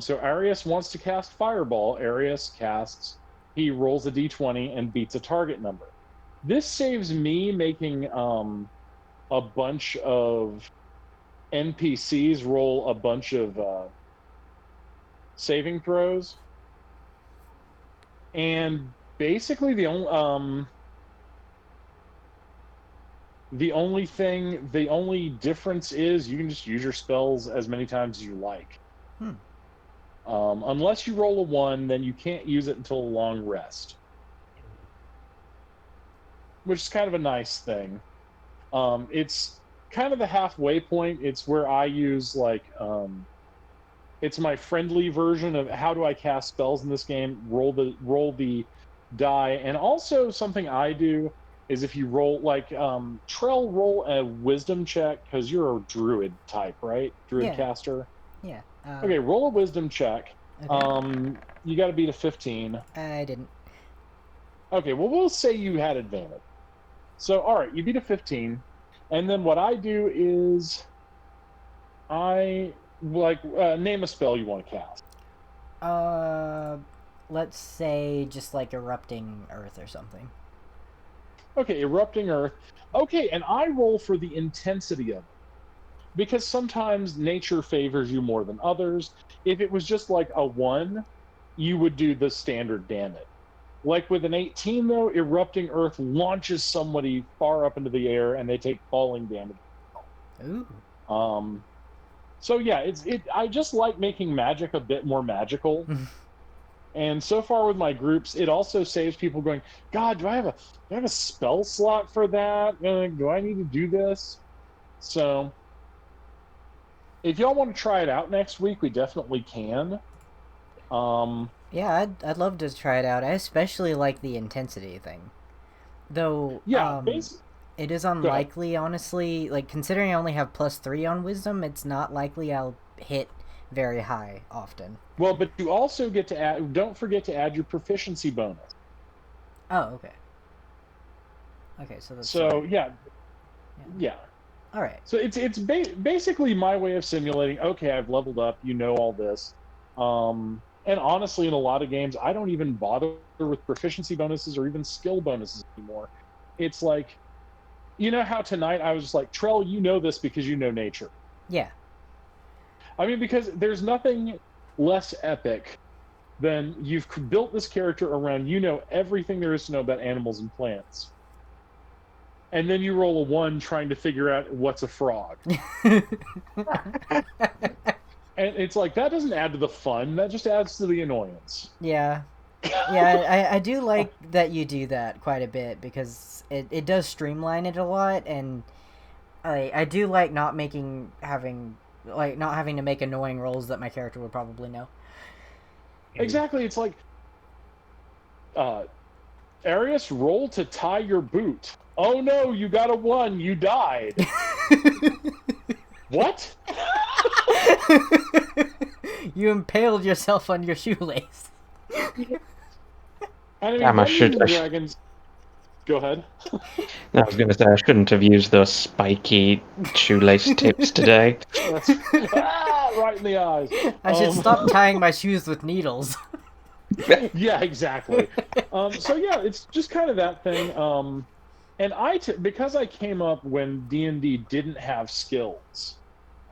So Arius wants to cast Fireball. He rolls a d20 and beats a target number. This saves me making a bunch of NPCs roll a bunch of saving throws. And basically the only difference is you can just use your spells as many times as you like. Unless you roll a 1, then you can't use it until a long rest, which is kind of a nice thing. It's kind of the halfway point. It's where I use it's my friendly version of how do I cast spells in this game. Roll the die, and also something I do is if you roll like Trell, roll a wisdom check because you're a druid type, right? Druid Yeah. caster. Yeah. Okay, roll a wisdom check. Okay. You got to beat a 15. I didn't. Okay, well we'll say you had advantage. So all right, you beat a 15, and then what I do is I like name a spell you want to cast. Let's say just like erupting earth or something. Okay, erupting earth. Okay, and I roll for the intensity of it. Because sometimes nature favors you more than others. If it was just like a 1, you would do the standard damage. Like with an 18, though, erupting earth launches somebody far up into the air and they take falling damage. Ooh. So yeah, I just like making magic a bit more magical. And so far with my groups, it also saves people going, God, do I have a spell slot for that? Do I need to do this? So if y'all want to try it out next week, we definitely can. Yeah, I'd love to try it out. I especially like the intensity thing. Though, Yeah, it is go ahead. unlikely, honestly. Like, considering I only have +3 on wisdom, it's not likely I'll hit very high often. Well, but you also get to add, don't forget to add your proficiency bonus. Oh, okay. Okay, so that's So, right. yeah. All right. So it's basically my way of simulating, okay, I've leveled up, you know all this. And honestly, in a lot of games, I don't even bother with proficiency bonuses or even skill bonuses anymore. It's like, you know how tonight I was just like, Trell, you know this because you know nature. Yeah. I mean, because there's nothing less epic than you've built this character around, you know everything there is to know about animals and plants. And then you roll a 1 trying to figure out what's a frog. And it's like, that doesn't add to the fun, that just adds to the annoyance. Yeah. Yeah, I do like that you do that quite a bit because it does streamline it a lot, and I do like not having to make annoying rolls that my character would probably know. Exactly, it's like, Arius, roll to tie your boot. Oh no, you got a 1, you died. What? You impaled yourself on your shoelace. I mean, Damn, I Dungeons should- and I should- Dragons. Go ahead. I was going to say I shouldn't have used those spiky shoelace tips today. Right in the eyes. I should stop tying my shoes with needles. Yeah, exactly. So yeah, it's just kind of that thing. And because I came up when D&D didn't have skills.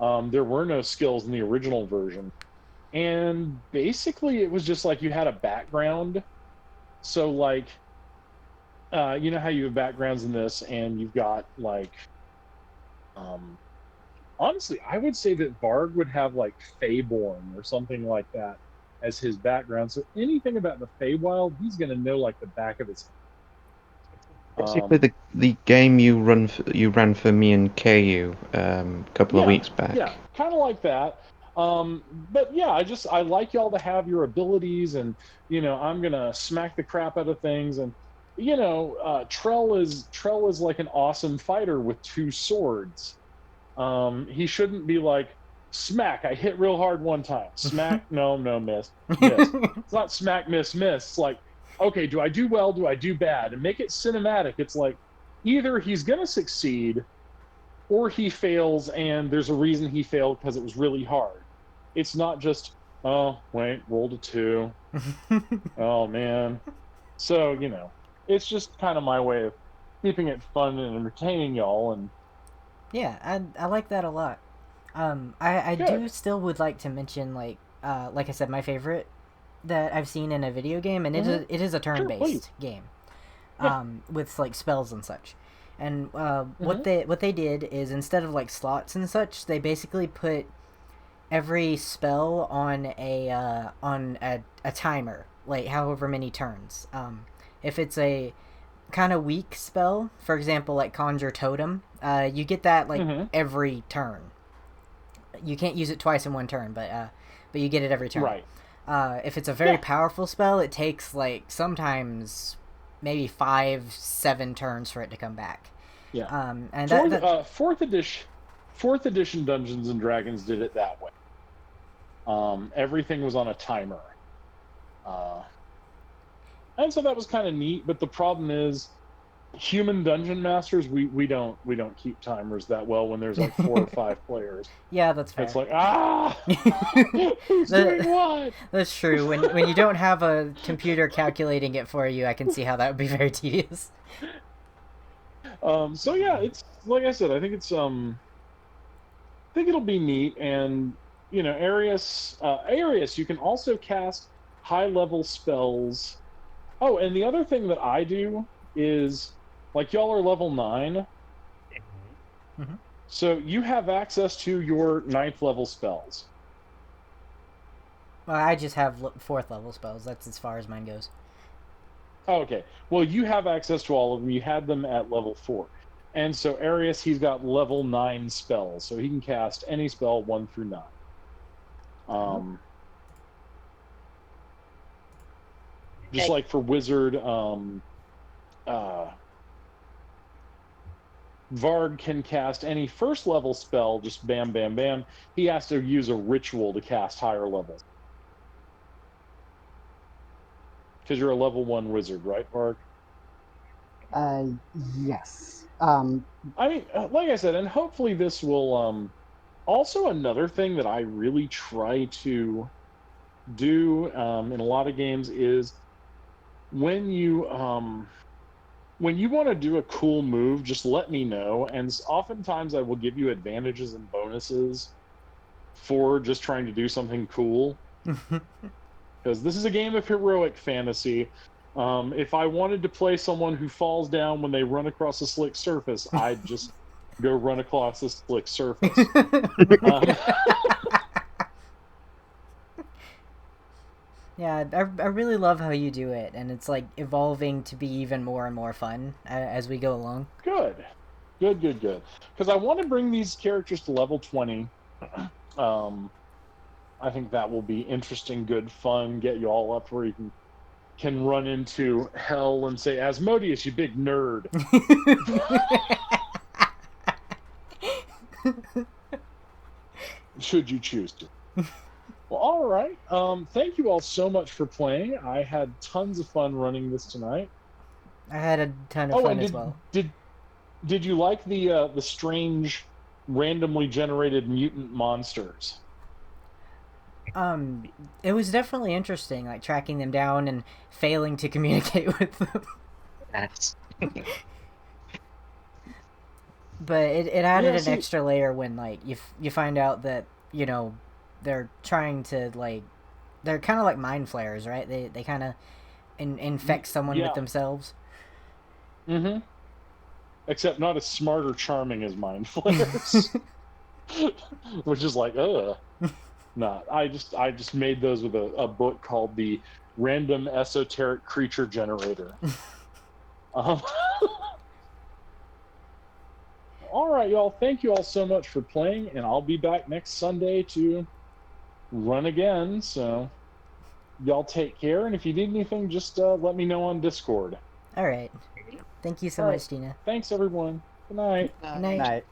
There were no skills in the original version. And basically it was just like you had a background. So like you know how you have backgrounds in this and you've got like honestly, I would say that Varg would have like Feyborn or something like that as his background. So anything about the Feywild, he's going to know like the back of his head. Basically, the game you ran for me and KU a couple of weeks back. Yeah, kind of like that. But yeah, I like y'all to have your abilities, and you know, I'm gonna smack the crap out of things, and you know, Trell is like an awesome fighter with 2 swords. He shouldn't be like, smack, I hit real hard one time. Smack, no, miss. It's not smack, miss. It's like, okay, do I do well? Do I do bad? And make it cinematic. It's like, either he's going to succeed or he fails and there's a reason he failed because it was really hard. It's not just, oh, wait, rolled a 2. Oh, man. So, you know, it's just kind of my way of keeping it fun and entertaining y'all. And yeah, I like that a lot. I do still would like to mention like I said, my favorite that I've seen in a video game, and it is a turn-based game, with like spells and such. And what they did is, instead of like slots and such, they basically put every spell on a timer, like however many turns. If it's a kind of weak spell, for example, like Conjure Totem, you get that like every turn. You can't use it twice in one turn, but you get it every turn. Right. If it's a very powerful spell, it takes like sometimes maybe 5-7 turns for it to come back. Yeah. And fourth edition Dungeons and Dragons did it that way. Everything was on a timer, and so that was kind of neat. But the problem is, human dungeon masters, we don't keep timers that well when there's like 4 or 5 players. Yeah, that's fair. It's like, who's doing what? That's true. When you don't have a computer calculating it for you, I can see how that would be very tedious. So yeah, it's like I said, I think it's I think it'll be neat. And Arius, you can also cast high level spells. Oh, and the other thing that I do is, like, y'all are level 9, Mm-hmm. so you have access to your 9th level spells. Well, I just have 4th level spells. That's as far as mine goes. Oh, okay. Well, you have access to all of them. You had them at level 4. And so Arius, he's got level 9 spells, so he can cast any spell 1 through 9. Just like for Wizard, Varg can cast any first level spell, just bam, bam, bam. He has to use a ritual to cast higher levels. Because you're a level 1 wizard, right, Varg? Yes. I mean, like I said, and hopefully this will. Also, another thing that I really try to do in a lot of games is when you want to do a cool move, just let me know. And oftentimes I will give you advantages and bonuses for just trying to do something cool. Because this is a game of heroic fantasy. If I wanted to play someone who falls down when they run across a slick surface, I'd just go run across a slick surface. Yeah, I really love how you do it, and it's like evolving to be even more and more fun as we go along. Good. Because I want to bring these characters to level 20. I think that will be interesting, good fun, get you all up where you can run into hell and say, Asmodeus, you big nerd. Should you choose to. Well, all right. Thank you all so much for playing. I had tons of fun running this tonight. I had a ton of fun as well. Did you like the strange, randomly generated mutant monsters? It was definitely interesting, like tracking them down and failing to communicate with them. Yes. But it added an extra layer when, like, you find out that, they're trying to, like, they're kind of like mind flayers, right? They kind of infect someone with themselves. Mm-hmm. Except not as smart or charming as mind flayers. Which is like, Not. I just made those with a book called the Random Esoteric Creature Generator. All right, y'all. Thank you all so much for playing, and I'll be back next Sunday to run again. So y'all take care, and if you need anything, just let me know on Discord. All right. Thank you so much, Tina. Thanks, everyone. Good night. Good night.